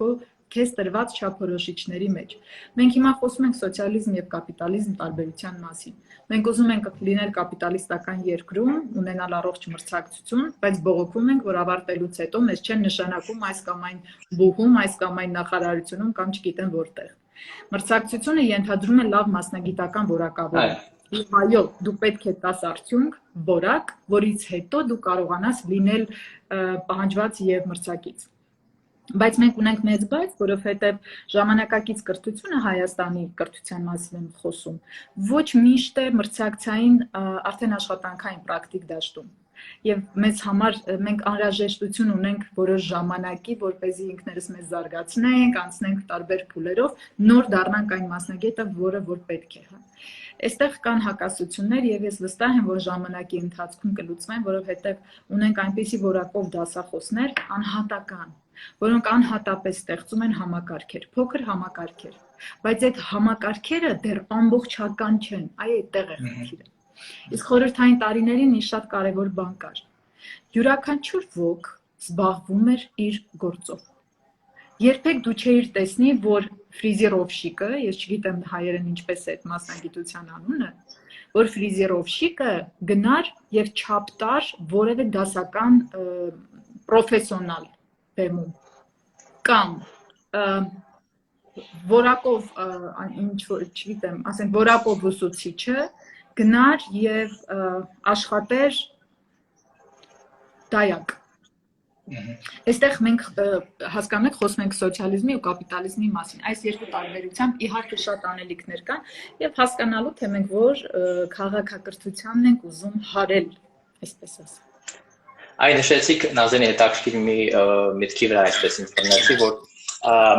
քեզ տրված չափորոշիչների մեջ։ Մենք հիմա խոսում ենք սոցիալիզմ եւ կապիտալիզմ տարբերության մասին։ Մենք ուզում ենք լինել կապիտալիստական երկրում, ունենալ առողջ մրցակցություն, բայց բողոքում ենք, որ ավարտելուց հետո մեզ չեն նշանակում այս կամ այն բուհում, այս կամ այն նախարարությունում կամ չգիտեմ որտեղ։ Մրցակցությունը ենթադրում է լավ մասնագիտական որակավորում։ Այո, դու պետք է տաս արդյունք, որակ, որից հետո դու կարողանաս լինել պահանջված եւ մրցակից։ Բայց մենք ունենք մեծ բայց, որովհետեւ ժամանակակից կրթությունը Հայաստանի կրթության մասին եմ խոսում, ոչ միշտ է մրցակցային արդեն աշխատանքային պրակտիկ դաշտում։ Եվ մեզ համար մենք անհրաժեշտություն ունենք որոշ ժամանակի, որպեսզի ինքներս մեզ զարգացնենք, անցնենք տարբեր փուլերով, նոր դառնանք այն մասնագետը, որը որ պետք է, հա։ Այստեղ կան հակասություններ եւ ես վստահ եմ, որ ժամանակի ընթացքում կլուծվեն, որովհետեւ ունենք այնպիսի որակով դասախոսներ անհատական, որոնք անհատապես ստեղծում են համակարգեր, փոքր համակարգեր, բայց այդ համակարգերը դեռ ամբողջական չեն, այդտեղ է խնդիրը։ Իսկ խորհրդային տարիներին մի շատ կարևոր բան կար։ Յուրաքանչյուր ոք զբաղվում էր իր գործով։ Երբեք դու չէիր տեսնի, որ ֆրիզերովշիկը, ես չգիտեմ հայերեն ինչպես է այդ մասնագիտության անունը, որ ֆրիզերովշիկը գնար եւ չափ տար որևէ դասական պրոֆեսիոնալ բեմում կամ որակով ինչ որ չգիտեմ, ասենք որակով ուսուցիչը գնար եւ աշխատեր դայակ։ Այստեղ մենք հասկանում ենք, խոսում ենք սոցիալիզմի ու կապիտալիզմի մասին։ Այս երկու տարբերությամբ իհարկե շատ անելիքներ կան եւ հասկանալու թե մենք որ քաղաքակրթությանն ենք ուզում հարել, այսպես ասեմ։ Այն նշեցիք Նազենի հետաքրքիր մի միտքի վրա այսպես ինֆորմացիա, որ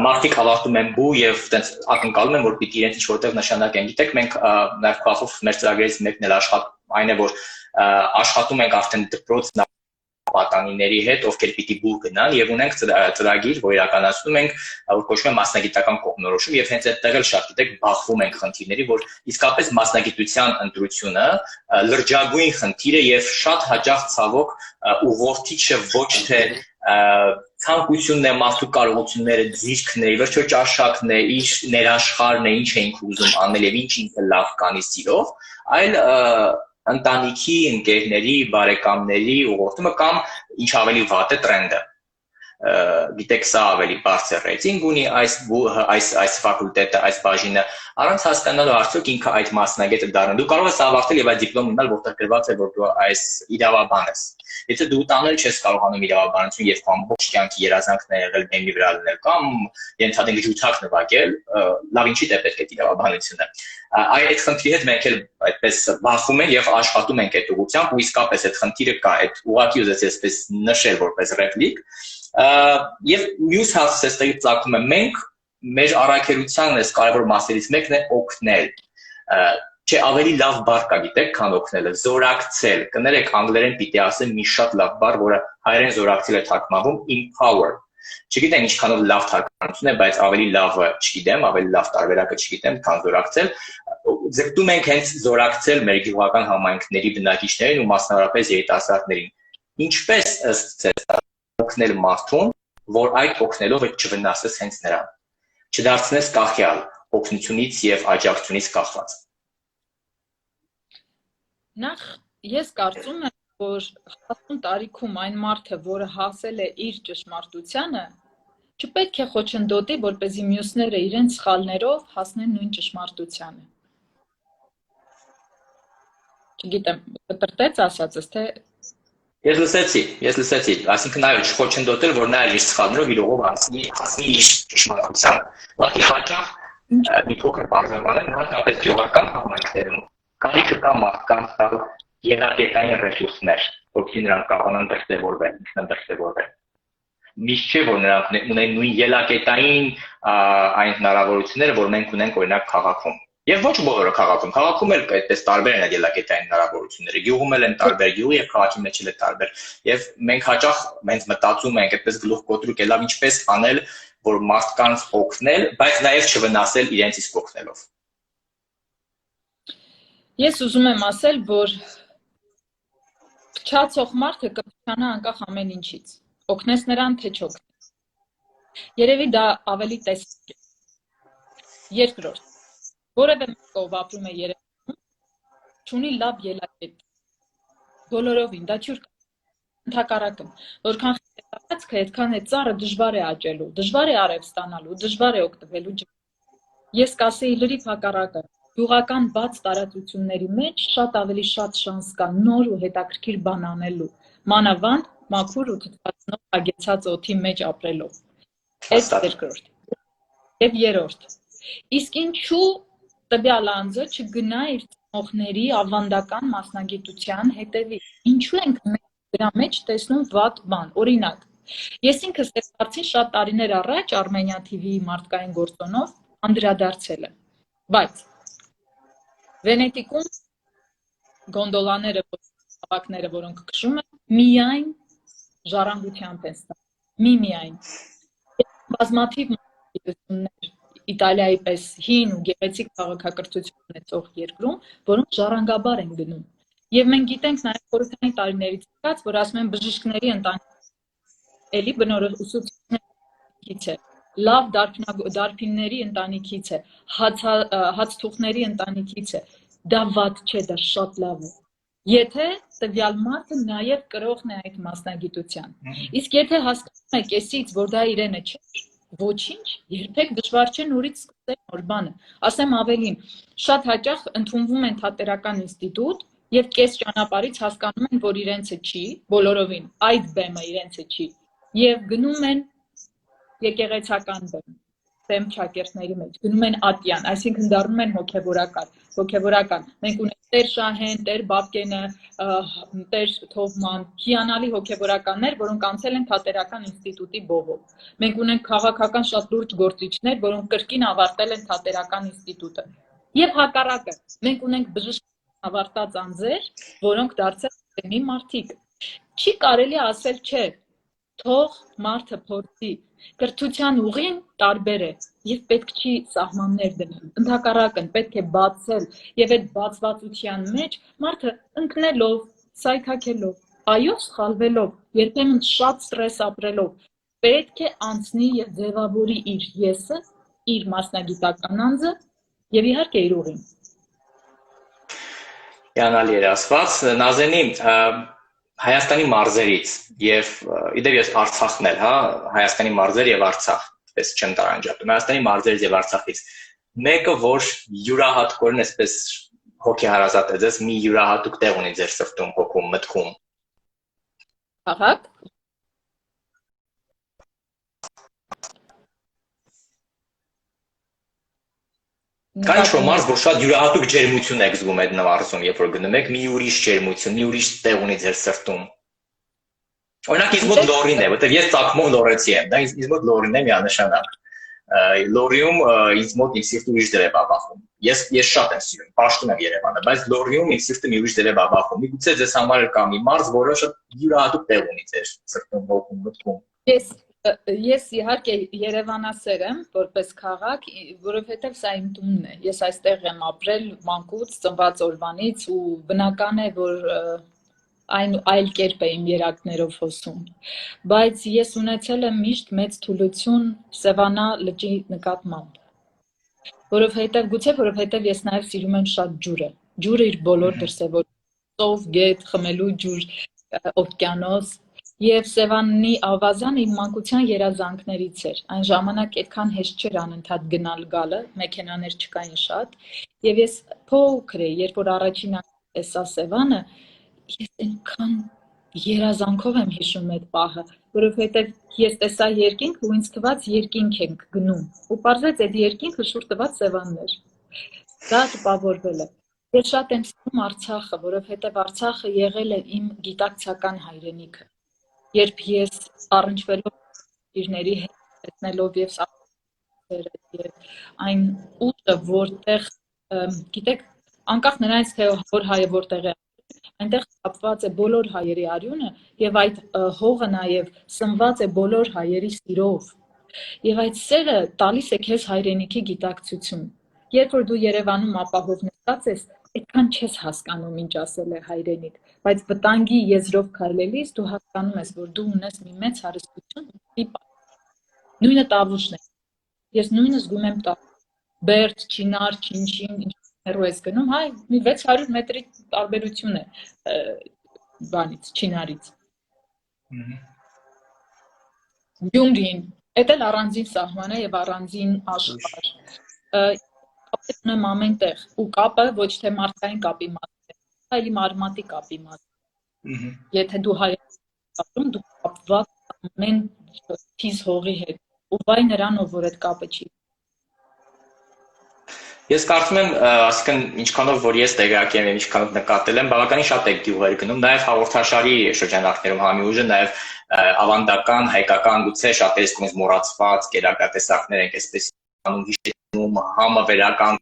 մարդիկ ավարտում են բու եւ տենց ակնկալում են, որ պիտի իրենց ինչ որտեղ նշանակ են։ Գիտեք, մենք նաեւ քախով մեր ծրագրերից մեկն էլ այն է, որ աշխատում ենք արդեն դպրոց պատանիների հետ, ովքեր պիտի բուր գնան եւ ունենք ծրագիր, որ իրականացնում ենք, որ կոչվում է մասնագիտական կողմնորոշում եւ հենց այդտեղ էլ շատ գիտեք բախվում ենք խնդիրների, որ իսկապես մասնագիտության ընտրությունը լրջագույն խնդիր է եւ շատ հաճախ ցավոք ուղղորդիչը ոչ թե ցանկությունն է, մարդու կարողությունները, ձիրքն է, վերջո ճաշակն է, իր ներաշխարհն է, ինչ ենք ուզում անել եւ ինչ ինքը լավ կանի սիրով, այլ ընտանիքի, ընկերների, բարեկամների ուղղորդումը կամ ինչ ավելի վատ է տրենդը։ Գիտեք, սա ավելի բարձր ռեյտինգ ունի այս ֆակուլտետը, այս բաժինը, առանց հասկանալու արդյոք ինքը այդ մասնագետը դառնա։ Դու կարող ես ավարտել եւ այդ դիպլոմ ունենալ, որտեղ գրված է, որ դու այս իրավաբան ես։ Եթե դու տանել չես կարողանում իրավաբանություն եւ ամբողջ կյանքի երազանքն է եղել բեմի վրա լինել կամ ենթադրենք ջութակ նվագել, լավ ինչի՞ է պետք է իրավաբանությունը։ Այդ խնդրի հետ մենք էլ այդպես բախվում ենք եւ աշխատում ենք այդ ուղղությամբ ու իսկապես այդ խնդիրը կա, այդ ուղղակի ուզեցի այսպես նշել որպես ռեպլիկ։ Եվ մյուս հարցը այստեղից ծագում է, մենք մեր առաքելության այս կարևոր մասերից մեկն է օգնել։ Չէ, ավելի լավ բառ կա, գիտեք, քան օգնելը, զորակցել։ Կներեք, անգլերեն պիտի ասեմ մի շատ լավ բառ, որը հայերեն զորակցել է թարգմանվում empower։ Չգիտեմ ինչքանով լավ թարգմանություն է, բայց ավելի լավը չգիտեմ, ավելի լավ տարբերակը չգիտեմ, քան զորակցել։ Ձգտում ենք հենց զորակցել մեր գյուղական համայնքների բնակիչներին ու մասնավորապես երիտասարդներին։ Ինչպես ըստ ձեզ օգնել մարդուն, որ այդ օգնելով չվնասես հենց նրան, չդարձնես կախյալ, օգնությունից եւ աջակցությունից կախված։ Նախ ես կարծում եմ, որ 60 տարիքում այն մարդը, որը հասել է իր ճշմարտությանը, Չպետք է խոչընդոտի, որպեսզի մյուսները իրենց սխալներով հասնեն նույն ճշմարտությանը։ Չգիտեմ, կտրտեց ասածս, թե Ես լսեցի, այսինքն այո, չխոչընդոտել, որ նա իր սխալներով իրողով հասնի իր ճշմարտության։ Բայց հաճախ մի փոքր բարձրացնել հատկապես գյուղական համայնքներում կարիքը կա մարդկանց տալ ելակետային ռեսուրսներ, որովհետեւ նրանք կարողանան դրսևորվել, ինքնադրսևորվել։ Միշտ չէ, որ նրանք ունեն նույն ելակետային այն հնարավորությունները, որ մենք ունենք օրինակ քաղաքում։ Եվ ոչ բոլորը քաղաքում էլ այդպես տարբեր են այդ ելակետային հնարավորությունները։ Գյուղում էլ են տարբեր, գյուղի եւ քաղաքի մեջ էլ է տարբեր։ Եվ մենք հաճախ մենք մտածում ենք այդպես գլուխ կոտրուկ ելավ ինչպես անել, որ մարդկանց օգնել, բայց նաեւ չվնասել իրենց իսկ օգնելով։ Ես ուզում եմ ասել, որ փչացող մարդը կփչանա անկախ ամեն ինչից։ Օգնես նրան, թե չօգնես։ Երևի դա ավելի տեսակ է։ Երկրորդ, որևէ մեկը ով ապրում է Երևանում, չունի լավ ելակետ։ Բոլորովին, դա չուր ընդհակառակն, որքան խելացքը, այդքան է ծառը դժվար է աճելու, դժվար է արև ստանալու, դժվար է օգտվելու։ Ես կասեի լրիվ հակառակը, գյուղական բաց տարածությունների մեջ շատ ավելի շատ շանս կա նոր ու հետաքրքիր բան անելու, մանավանդ մաքուր ու թթվածնով հագեցած օդի մեջ ապրելով։ Այդ երկրորդ։ Եվ երրորդ։ Իսկ ինչու տվյալ անձը չգնա իր ծնողների ավանդական մասնագիտության հետևից։ Ինչու ենք դրա մեջ տեսնում վատ բան։ Օրինակ, ես ինքս այս հարցին շատ տարիներ առաջ Armenia TV-ի մարդկային գործոնով անդրադարձել եմ։ Բայց Վենետիկում գոնդոլաները, ավակները, որոնք քշում են, միայն ժառանգությամբ են ստանում։ Միայն։ Բազմաթիվ մասնագիտություններ Իտալիայի պես հին ու գեղեցիկ քաղաքակրթություն ունեցող երկրում, որոնք ժառանգաբար են գնում։ Եվ մենք գիտենք նաև խորհրդային տարիներից եկած, որ ասում են բժիշկների ընտանիքի էլի բնորոշություններից է, լավ դարբինների ընտանիքից է, հացթուխների ընտանիքից է։ Դա վատ չէ, դա շատ լավ է։ Եթե տվյալ մարդը նաև կրողն է այդ մասնագիտության։ Իսկ եթե հասկանում է կեսից, որ դա իրենը չէ, ոչինչ, երբեք դժվար չէ նորից սկսել նոր բանը։ Ասեմ ավելին, շատ հաճախ ընդունվում են թատերական ինստիտուտ եւ կես ճանապարհից հասկանում են, որ իրենցը չի, բոլորովին այդ բեմը իրենցը չի, եւ գնում են եկեղեցական բեմ շակերտների մեջ, գնում են ատյան, այսինքն դառնում են հոգեվորական։ Մենք ունենք Տեր Շահեն, Տեր Բաբկենը, Տեր Թովման, հիանալի հոգեվորականներ, որոնք անցել են թատերական ինստիտուտի բովով։ Մենք ունենք քաղաքական շատ լուրջ գործիչներ, որոնք կրկին ավարտել են թատերական ինստիտուտը։ Եվ հակառակը, մենք ունենք բժշկական ավարտած անձեր, որոնք դարձել են մարդիկ։ Չի կարելի ասել, չէ, թող մարդը փորձի, կրթության ուղին տարբեր է եւ պետք չի սահմաններ դնել։ Ընդհակառակն պետք է բացել եւ այդ բացվածության մեջ մարդը ընկնելով, սայթաքելով, այո, սխալվելով, երբեմն շատ ստրես ապրելով, պետք է անցնի եւ ձևավորի իր եսը, իր մասնագիտական անձը եւ իհարկե իր ուղին։ Յանալի էր ասված, Նազենի Հայաստանի մարզերից եւ իդեպ ես Արցախն էլ, հա, Հայաստանի մարզեր եւ Արցախ, այսպես չեմ տարանջատում։ Հայաստանի մարզերից եւ Արցախից մեկը, որ յուրահատկորեն այսպես հոգեհարազատ է ձեզ, մի յուրահատուկ տեղ ունի ձեր սրտում, հոգում, մտքում։ Քաղաք։ Կա ինչ-որ մարզ, որ շատ յուրահատուկ ջերմություն եք զգում այդ մարզում, երբ որ գնում եք, մի ուրիշ ջերմություն, մի ուրիշ տեղ ունի ձեր սրտում։ Օրինակ ինձ մոտ Լորին է, որտեվ ես Ծագմով Լորեցի եմ, դա ինձ մոտ Լորին է միանշանակ։ Լորիում ինձ մոտ իմ սիրտը ուրիշ դեր է բաբախում։ Ես շատ եմ սիրում, պաշտում եմ Երևանը, բայց Լորիում իմ սիրտը մի ուրիշ դեր է բաբախում։ Միգուցե ձեզ համար կա մի մարզ, որը շատ յուրահատուկ տեղ ունի ձեր սրտում, հոգում, մտքում։ Ես իհարկե Երևանասեր եմ որպես քաղաք, որովհետև սա իմ տունն է։ Ես այստեղ եմ ապրել մանկուց, ծնված օրվանից ու բնական է, որ այլ կերպ է իմ երակներով հոսում։ Բայց ես ունեցել եմ միշտ մեծ թուլություն Սևանա լճի նկատմամբ։ Որովհետև ես նաև սիրում եմ շատ ջուրը։ Ջուրը իր բոլոր դրսևորումներով, ծով, գետ, խմելու ջուր, օվկիանոս։ Եվ Սևանի ավազանը իմ մանկության երազանքներից էր։ Այն ժամանակ այդքան հեշտ չէր անընդհատ գնալ գալը, մեքենաներ չկային շատ, եւ ես փոքր էի, երբ որ առաջին անգամ տեսա Սևանը, ես այնքան երազանքով եմ հիշում այդ պահը, որովհետեւ ես տեսա երկինք ու ինձ թվաց երկինք ենք գնում։ Ու պարզվեց այդ երկինքը շուռ տված Սևանն էր։ Դա տպավորվել է։ Ես շատ եմ սիրում Արցախը, որովհետեւ Արցախը եղել է իմ գիտակցական հայրենիքը։ Երբ ես առնչվելով իրների հետ տեսնելով եւ սաղերը եւ այն ուժը, որտեղ գիտեք, անկախ նրանից թե որ հայը որտեղ է, այնտեղ կապված է բոլոր հայերի արյունը եւ այդ հողը նաեւ սնված է բոլոր հայերի սիրով։ Եվ այդ սերը տալիս է քեզ հայրենիքի գիտակցություն։ Երբ որ դու Երևանում ապահով նստած ես, այդքան չես հասկանում ինչ ասել է հայրենիք, բայց վտանգի եզրով քայլելիս դու հասկանում ես, որ դու ունես մի մեծ հարստություն, նույնը Տավուշն է։ Ես նույնը զգում եմ Բերդ, Չինար, Չինչին, ինչ հեռու ես գնում, հայ, մի 600 մետրի տարբերություն է բանից, Չինարից։ Գյումրին, էդ էլ առանձին սահման է եւ առանձին աշխարհ։ Կապ ունեմ ամենտեղ ու կապը ոչ թե մարդկային կապի մասին, այլ իմ արմատի կապի մասին։ Եթե դու հայացքում դու կապված ամեն թիզ հողի հետ, ու վայ նրանով, որ այդ կապը չի։ Ես կարծում եմ, ասիկան ինչքանով որ ես տեղյակ եմ եւ ինչքանով նկատել եմ, բավականին շատ եք գյուղեր գնում, նաեւ հաղորդաշարի շրջանակներում համի ուժը նաեւ ավանդական, հայկական, գուցե շատերս կողմից մոռացված գերակատեսակներ ենք այսպես անում, հիշում, համավերական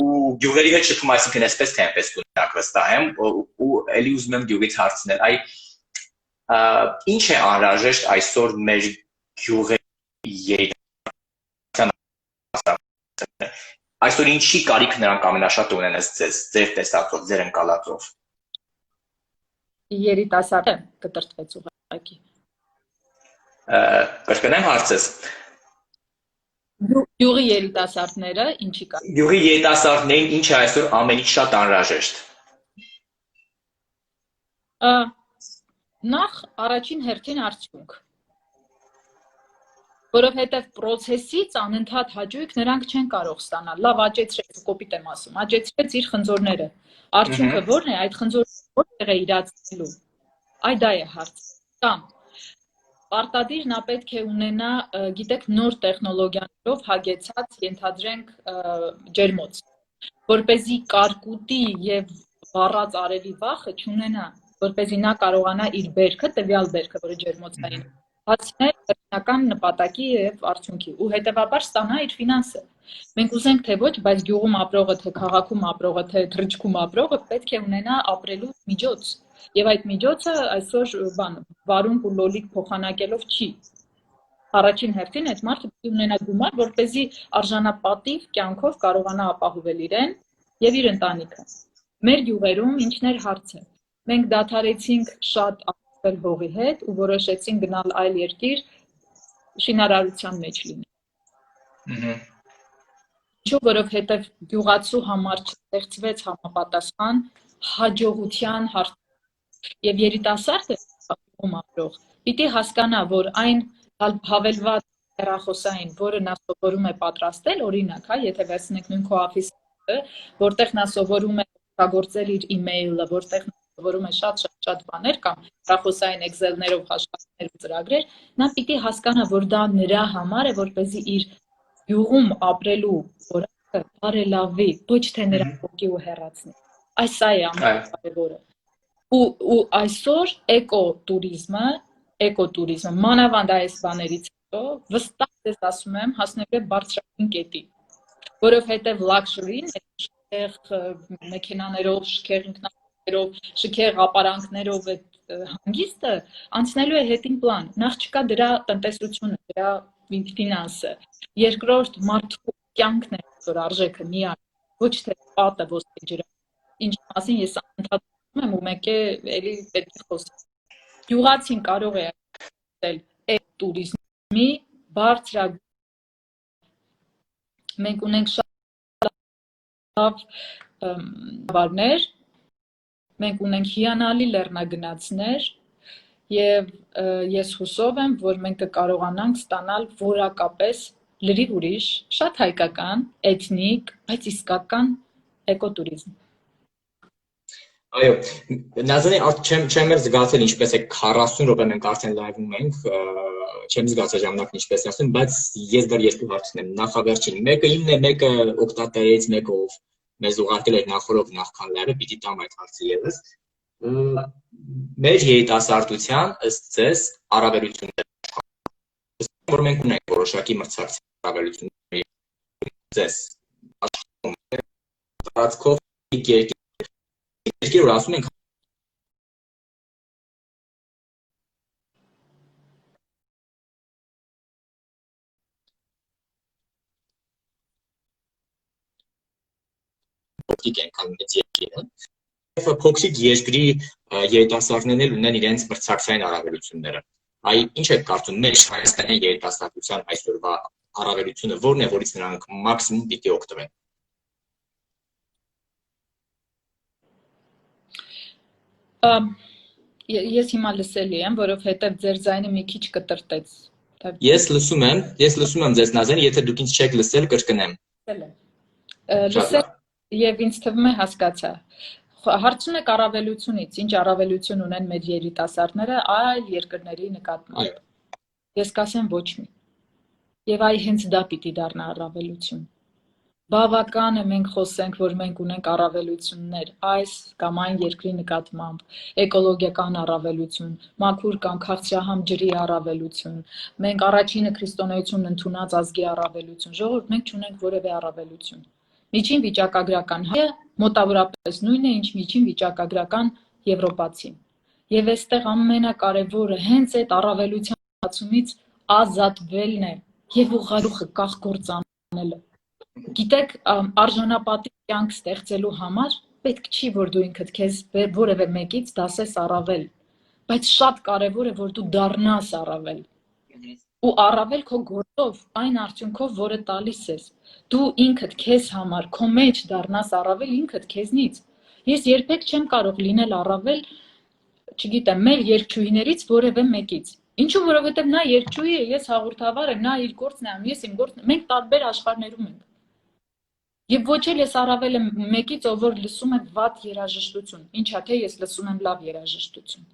ու գյուղերի հետ շփում, այսինքն այսպես թե այնպես կունենաք վստահ եմ, ու ելի ուզում եմ գյուղից հարցնել, ինչ է անհրաժեշտ այսօր մեր գյուղերի այսօր ինչի կարիք նրանք ամենաշատը ունեն ձեր տեսակով, ձեր ընկալածով։ Երիտասարդը կտրտվեց ուղղակի։ Կրկնեմ հարցս։ Գյուղի երիտասարդները ինչի կարիք։ Գյուղի երիտասարդներին ինչ է այսօր ամենից շատ անհրաժեշտ։ Նախ առաջին հերթին արդյունք։ Որովհետև process-ից անընդհատ հաճույք նրանք չեն կարող ստանալ։ Լավ աճեցրեց, կոպիտ եմ ասում, աճեցրեց իր խնձորները։ Արդյունքը ո՞րն է, այդ խնձորները որտեղ է իրացնելու։ Այ դա է հարցը։ Կամ պարտադիր նա պետք է ունենա, գիտեք, նոր տեխնոլոգիաներով հագեցած, ենթադրենք, ջերմոց, որպեսզի կարկուտի եւ վառած արևի վախը չունենա, որպեսզի նա կարողանա իր բերքը, տվյալ բերքը, որը ջերմոցային հասնել վերջնական նպատակի եւ արդյունքի ու հետեւաբար ստանա իր ֆինանսը։ Մենք ուզենք թե ոչ, բայց գյուղում ապրողը, թե քաղաքում ապրողը, թե թռիչքում ապրողը պետք է ունենա ապրելու միջոց։ Եվ այդ միջոցը այսօր վարունգ ու լոլիկ փոխանակելով չի։ Առաջին հերթին այդ մարդը պետք է ունենա գումար, որպեսզի արժանապատիվ կյանքով կարողանա ապահովել իրեն եւ իր ընտանիքը։ Մեր գյուղերում ինչներ հարցը։ Մենք դադարեցինք շատ հողի հետ ու որոշեցին գնալ այլ երկիր շինարարության մեջ լինել։ Ինչու, որովհետև գյուղացու համար չստեղծվեց համապատասխան հաջողության հարթակ։ Եվ երիտասարդը ապրող պիտի հասկանա, որ այն հավելված հեռախոսային, որը նա սովորում է պատրաստել, օրինակ, եթե վերցնենք նույն քո office-ը, որտեղ նա սովորում է օգտագործել իր email-ը, որտեղ սովորում է շատ բաներ կամ հեռախոսային Excel-ներով աշխատանքներ ու ծրագրեր, նա պիտի հասկանա, որ դա նրա համար է, որպեսզի իր գյուղում ապրելու որակը բարելավի, ոչ թե նրա ոգի ու հեռացնի։ Այս է ամենակարևորը։ Ու այսօր էկոտուրիզմը, մանավանդ այս բաներից հետո, վստահ ես ասում եմ, հասնելու է բարձրագույն կետի, որովհետև luxury-ն մեքենաներով, շքեղ ինքնաթիռներով, շքեղ ապարանքներով այդ հանգիստը անցնելու է հետին պլան։ Նախ չկա դրա տնտեսությունը, դրա ֆինանսը։ Երկրորդ մարդու կյանքն է, որ արժեքը միակ, ոչ թե պատը ոսկե ջրը։ Ինչ մասին ես անդադար եմ ու մեկ է էլի պետք է խոսել։ Գյուղացին կարող է ասել էկոտուրիզմի բարձրագույն։ Մենք ունենք շատ լավ վարներ, մենք ունենք հիանալի լեռնագնացներ եւ ես հուսով եմ, որ մենք կկարողանանք ստանալ որակապես լրիվ ուրիշ, շատ հայկական, էթնիկ, բայց իսկական էկոտուրիզմ։ Այո, Նազանի չեմ էլ զգացել ինչպես է 40 րոպե մենք արդեն լայվում ենք, չեմ զգացել ժամանակն ինչպես է ասում, բայց ես դեռ երկու հարց ունեմ։ Նախավերջին մեկը իմն է, մեկը օգտատերից մեկը ով մեզ ուղարկել էր նախորդ նախքան լայվը, պիտի տամ այդ հարցը եւս։ Մեր երիտասարդության ըստ ձեզ առավելությունները, որ մենք ունենք որոշակի մրցակցային առավելություններ ձեզ տարածքով երկիր որ ասում ենք փոքրիկ են քան մեծ երկիրը փոքրիկ երկրի երիտասարդներն ունեն իրենց մրցակցային առավելությունները այ ինչ եք կարծում մեր Հայաստանի երիտասարդության այսօրվա առավելությունը որն է որից նրանք մաքսիմում պիտի օգտվեն Ես հիմա լսելի եմ, որովհետև ձեր ձայնը մի քիչ կտրտեց։ Ես լսում եմ ձեզ Նազարին, եթե դուք ինձ չեք լսել, կրկնեմ։ Լսել եւ ինձ թվում է հասկացա։ Հարցում եք առավելությունից, ինչ առավելություն ունեն մեր երիտասարդները այլ երկրների նկատմամբ։ Ես կասեմ ոչ մի։ Եվ այ հենց դա պիտի դառնա առավելություն։ Բավական է մենք խոսենք, որ մենք ունենք առավելություններ այս կամ այն երկրի նկատմամբ, էկոլոգիական առավելություն, մաքուր կամ քաղցրահամ ջրի առավելություն, մենք առաջինը քրիստոնեություն ընդունած ազգի առավելություն, ժողովուրդ մենք չունենք որևէ առավելություն։ Միջին վիճակագրական հայը մոտավորապես նույնն է, ինչ միջին վիճակագրական եվրոպացին։ Եվ այստեղ ամենակարևորը հենց այդ առավելության բացումից ազատվելն է եւ ուղղարուխը կախ գործ անելը։ Գիտեք, արժանապատիվ կյանք ստեղծելու համար պետք չի, որ դու ինքդ քեզ որևէ մեկից դասես առավել, բայց շատ կարևոր է, որ դու դառնաս առավել։ Ու առավել քո գործով, այն արդյունքով, որը տալիս ես։ Դու ինքդ քեզ համար, քո մեջ դառնաս առավել ինքդ քեզնից։ Ես երբեք չեմ կարող լինել առավել, չգիտեմ, մեր երգչուհիներից որևէ մեկից։ Ինչու, որովհետև նա երգչուհի է, ես հաղորդավար եմ, նա իր գործն է անում, ես իմ գործն եմ, մենք տարբեր աշխարհներում ենք։ Եվ ոչ էլ ես առավել եմ մեկից, ով որ լսում է վատ երաժշտություն, ինչա թե ես լսում եմ լավ երաժշտություն։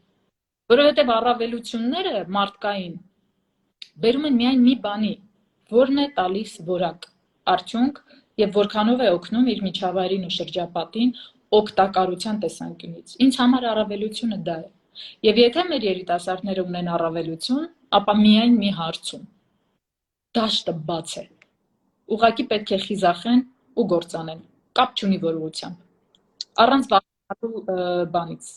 Որովհետև առավելությունները մարդկային բերում են միայն մի բանի, որն է տալիս որակ, արդյունք եւ որքանով է օգնում իր միջավայրին ու շրջապատին օգտակարության տեսանկյունից։ Ինձ համար առավելությունը դա է։ Եվ եթե մեր երիտասարդները ունեն առավելություն, ապա միայն մի հարցում։ Դաշտը բաց է։ Ուղղակի պետք է խիզախեն ու գործանեն, կապ չունի որ ուղղությամբ։ Առանց բանից,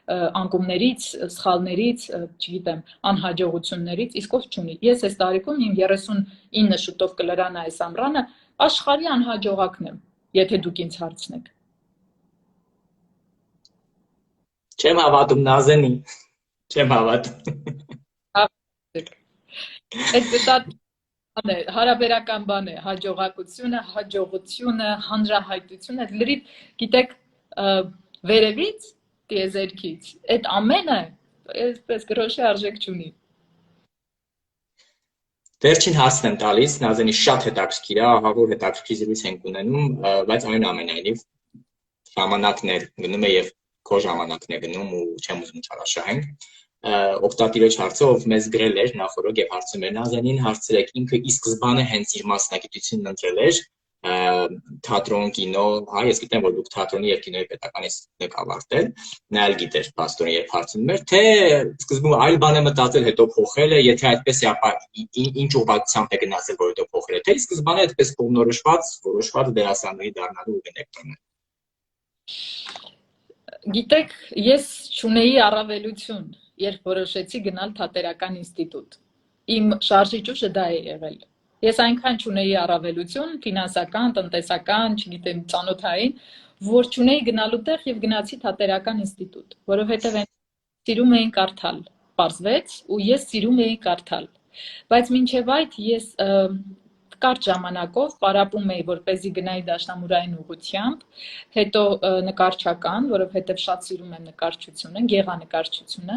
անկումներից, սխալներից, չգիտեմ, անհաջողություններից, իսկ ով չունի։ Ես այս տարիքում իմ 39 շուտով կլրանա այս ամռանը, աշխարհի անհաջողակն եմ, եթե դուք ինձ հարցնեք։ Չեմ հավատում Նազենի, չեմ հավատում։ Հարաբերական բան է, հաջողակությունը, հաջողությունը, հանրահայտությունը, լրիվ, գիտեք, վերևից, տիեզերքից, այդ ամենը այսպես գրոշի արժեք չունի։ Վերջին հարցն եմ տալիս, Նազենի շատ հետաքրքիր է, ահա որ հետաքրքիր զրույց ենք ունենում, բայց այնուամենայնիվ ժամանակն է գնում է եւ քո ժամանակն է գնում ու չեմ ուզում չարաշահենք։ Օգտատիրոջ հարցը, ով մեզ գրել էր նախորդ եւ հարցում էր Նազանին, հարցրեք ինքը ի սկզբանե հենց իր մասնագիտությունն ընտրել էր թատրոն, կինո, հա, ես գիտեմ, որ դուք թատրոնի եւ կինոյի պետական ինստիտուտն եք ավարտել, նա էլ գիտեր պաստորին եւ հարցնում էր, թե սկզբում այլ բան է մտածել, հետո փոխել է, եթե այդպես է, ապա ինչ ուղղությամբ է գնացել, որ հետո փոխել է, թե սկզբանե այդպես կողմնորոշված, որոշված դերասանուհի դառնալու ուղին եք տանել։ Գիտեք, ես չունեի առավելություն, երբ որոշեցի գնալ թատերական ինստիտուտ։ Իմ շարժիչ ուժը դա է եղել։ Ես այնքան չունեի առավելություն, ֆինանսական, տնտեսական, չգիտեմ, ծանոթային, որ չունեի գնալու տեղ եւ գնացի թատերական ինստիտուտ, որովհետեւ սիրում էին կարդալ, պարզվեց ու ես սիրում էի կարդալ։ Բայց մինչև այդ ես կարճ ժամանակով պարապում էի, որպեսզի գնայի դաշնամուրային ուղղությամբ, հետո նկարչական, որովհետև շատ սիրում եմ նկարչությունը, գեղանկարչությունը,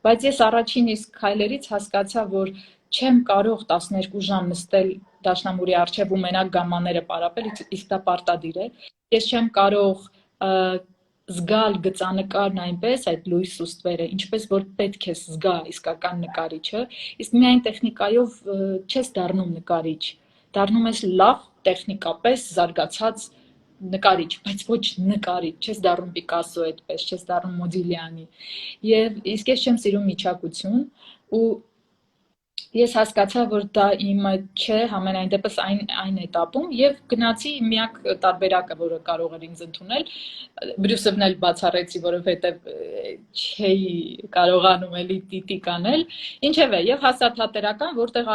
բայց ես առաջին իսկ քայլերից հասկացա, որ չեմ կարող 12 ժամ նստել դաշնամուրի առջև ու մենակ գամմաները պարապել, իսկ դա պարտադիր է։ Ես չեմ կարող զգալ գծանկարն այնպես, այդ լույս ու ստվերը, ինչպես որ պետք է զգա իսկական նկարիչը, իսկ միայն տեխնիկայով չես դառնում նկարիչ, դառնում ես լավ տեխնիկապես զարգացած նկարիչ, բայց ոչ նկարիչ, չես դառնում Պիկասո այդպես, չես դառնում Մոդիլյանի։ Եվ իսկ ես չեմ սիրում միջակություն ու ես հասկացա, որ դա իմը չէ, համենայն դեպս այն էտապում եւ գնացի միակ տարբերակը, որը կարող էր ինձ ընդունել, Բրյուսովն էլ բացառեցի, որովհետեւ չէի կարողանում էլի տիտիկ անել, ինչևէ, եւ հասա թատերական, որտեղ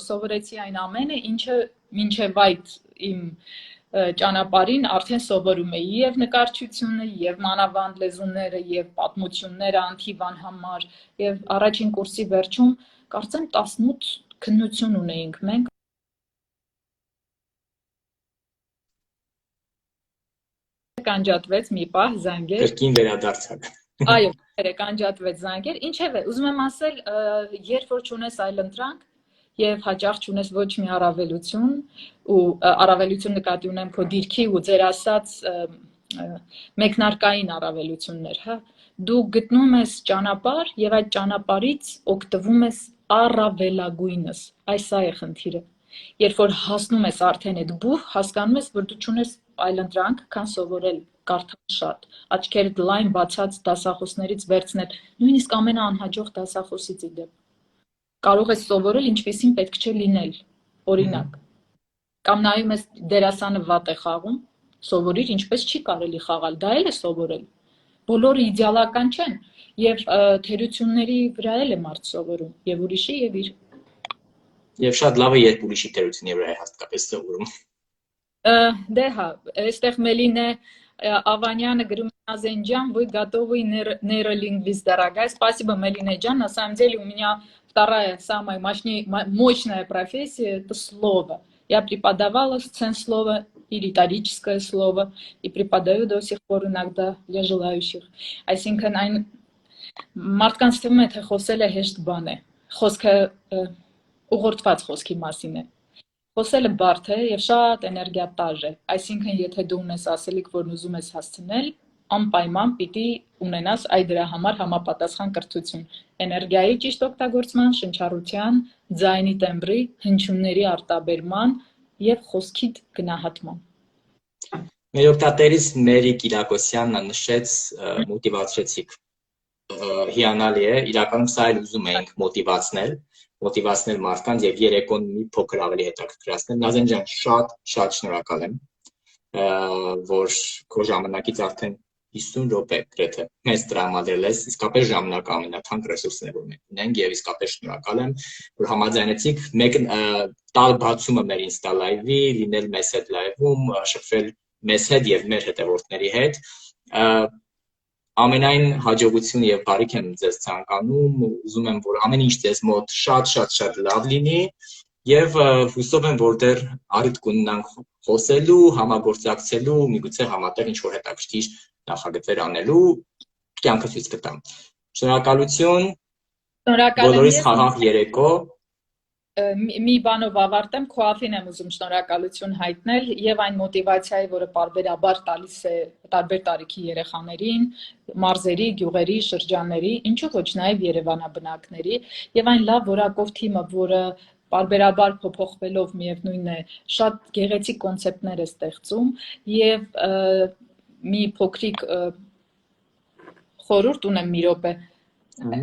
սովորեցի այն ամենը, ինչը մինչեւ այդ իմ ճանապարհին արդեն սովորում էի եւ նկարչությունը, եւ մանավանդ լեզուները, եւ պատմությունները անթիվան համար, եւ առաջին կուրսի վերջում կարծեմ 18 քննություն ունեինք մենք։ Կանջատվեց մի պահ զանգեր։ Կրկին վերադարձակ։ Այո, կանջատվեց զանգեր։ Ինչևէ, ուզում եմ ասել, երբ որ չունես այլընտրանք եւ հաճախ չունես ոչ մի առավելություն, ու առավելություն նկատի ունեմ քո դիրքի ու ձեր ասած մեկնարկային առավելություններ, հա, դու գտնում ես ճանապարհ եւ այդ ճանապարհից օգտվում ես առավելագույնս, այս է խնդիրը։ Երբ որ հասնում ես արդեն այդ բուհ, հասկանում ես, որ դու չունես այլընտրանք, քան սովորել, կարդալ շատ, աչքերդ լայն բացած դասախոսներից վերցնել, նույնիսկ ամենաանհաջող դասախոսից ի դեպ։ Կարող ես սովորել, ինչպեսին պետք չէ լինել, օրինակ։ Կամ նայում ես դերասանը վատ է խաղում, սովորիր, ինչպես չի կարելի խաղալ, դա էլ է սովորել։ Բոլորը իդեալական չեն, եւ թերությունների վրա էլ է մարդ սովորում, եւ ուրիշի եւ իր։ Եվ շատ լավ է, երբ ուրիշի թերությունների վրա է հատկապես սովորում։ Դե հա, այստեղ Մելինե Аваняна говорит, Азенджан, вы готовый нейролингвист, дорогая. Спасибо, Мелина Джан. На самом деле у меня вторая самая мощная профессия – это слово. Я преподавала сценслово и риторическое слово, и преподаю до сих пор иногда для желающих. Այսինքն այն մարդկանց թվում է, թե խոսելը հեշտ բան է, խոսքը ուղղորդված խոսքի մասին է։ Խոսելը բարդ է եւ շատ էներգիատար է, այսինքն եթե դու ունես ասելիք, որն ուզում ես հասցնել, անպայման պիտի ունենաս այդ դրա համար համապատասխան կրթություն, էներգիայի ճիշտ օգտագործման, շնչառության, ձայնի տեմբրի, հնչյունների արտաբերման եւ խոսքի գնահատման։ Մեր օգտատերից Մերի Կիրակոսյանն նշեց մոտիվացրեցիք։ Հիանալի է, իրականում սա էլ ուզում էինք մոտիվացնել մարդկանց եւ երեկոն մի փոքր ավելի հետաքրքրացնել։ Նազեն ջան, շատ շնորհակալ եմ, որ քո ժամանակից արդեն 50 րոպե գրեթե մեզ տրամադրել ես, իսկապես ժամանակ ամենաթանկ ռեսուրսն է, որ մենք ունենք եւ իսկապես շնորհակալ եմ, որ համաձայնեցիք մեկ տալ բացումը մեր Insta Live-ի, լինել մեզ հետ live-ում, շփվել մեզ հետ եւ մեր հետևորդների հետ։ Ամենայն հաջողություն եւ բարիք եմ ձեզ ցանկանում, ուզում եմ, որ ամեն ինչ ձեզ մոտ շատ լավ լինի եւ հուսով եմ, որ դեռ առիթ կունենանք խոսելու, համագործակցելու, միգուցե համատեղ ինչ-որ հետաքրքիր նախագծեր անելու, կյանքը ցույց կտա։ Շնորհակալություն։ Բոլորիս խաղաղ երեկո։ Մի բանով ավարտեմ, քո աֆին եմ ուզում շնորհակալություն հայտնել եւ այն մոտիվացիայի, որը պարբերաբար տալիս է տարբեր տարիքի երեխաներին, մարզերի, գյուղերի, շրջանների, ինչու ոչ նաեւ Երևանաբնակների եւ այն լավ որակով թիմը, որը պարբերաբար փոփոխվելով միևնույն է, շատ գեղեցիկ կոնցեպտներ է ստեղծում եւ մի փոքրիկ խորհուրդ ունեմ մի րոպե։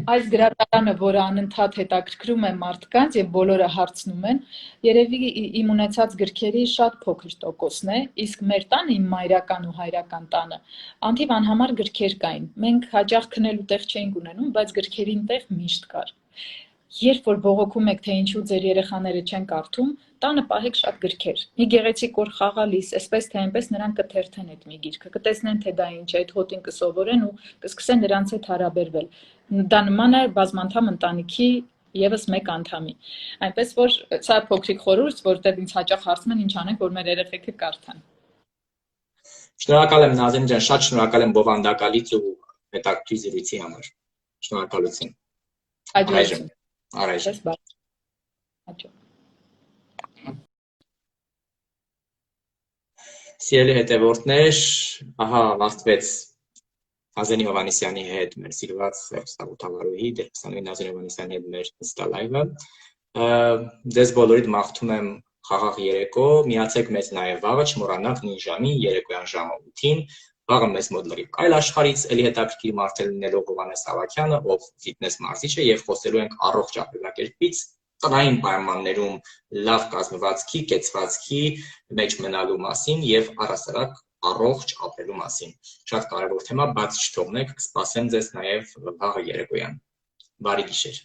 Այս գրադարանը, որը անընդհատ հետաքրքրում է մարդկանց եւ բոլորը հարցնում են, երևի իմ ունեցած գրքերի շատ փոքր տոկոսն է, իսկ մեր տանը, իմ մայրական ու հայրական տանը, անթիվ անհամար գրքեր կային։ Մենք հաճախ քնելու տեղ չէինք ունենում, բայց գրքերին տեղ միշտ կար։ Երբ որ բողոքում եք, թե ինչու ձեր երեխաները չեն կարդում, տանը պահեք շատ գրքեր։ Մի գեղեցիկ օր խաղալիս, այսպես թե այնպես նրանք կթերթեն այդ մի գիրքը, կտեսնեն, թե դա ինչ է, այդ հոտին կսովորեն ու կսկսեն նրանց հետ հարաբերվել։ Դա նման է բազմանդամ ընտանիքի Եվս մեկ անդամի։ Այնպես որ սա փոքրիկ խորհուրդ, որտեղ ինձ հաճախ հարցնում են ինչ անենք, որ մեր երեխեքը կարդան։ Շնորհակալ եմ Նազեմ ջան, շատ շնորհակալ եմ բովանդակալից ու հետաքրքիր զրույցի համար։ Շնորհակալություն։ Հաջողություն։ Առայժմ։ Հաջող։ Սիրելի հետևորդներ, ահա ավարտվեց Նազենի Հովհաննիսյանի հետ մեր սիրված հեռուստահաղորդավարուհի Դերասանուհի Նազեն Հովհաննիսյանի հետ մեր Insta Live-ը։ Ձեզ բոլորիդ մաղթում եմ խաղաղ երեկո, միացեք մեզ նաև վաղը, չմոռանաք նույն ժամին, երեկոյան ժամը 8-ին, վաղը մեզ մոտ լրիվ այլ աշխարհից, էլի հետաքրքիր մարդել լինելով Հովհաննես Ավագյանը, ով ֆիթնես մարզիչ է, եւ խոսելու ենք առողջ ապրելակերպից, տնային պայմաններում լավ կազմվածքի, կեցվածքի մեջ մնալու մասին եւ առասարակ առողջ ապրելու մասին։ Շատ կարևոր թեմա, բաց չթողնեք, կսպասեմ ձեզ նաև վաղը երեկոյան։ Բարի գիշեր։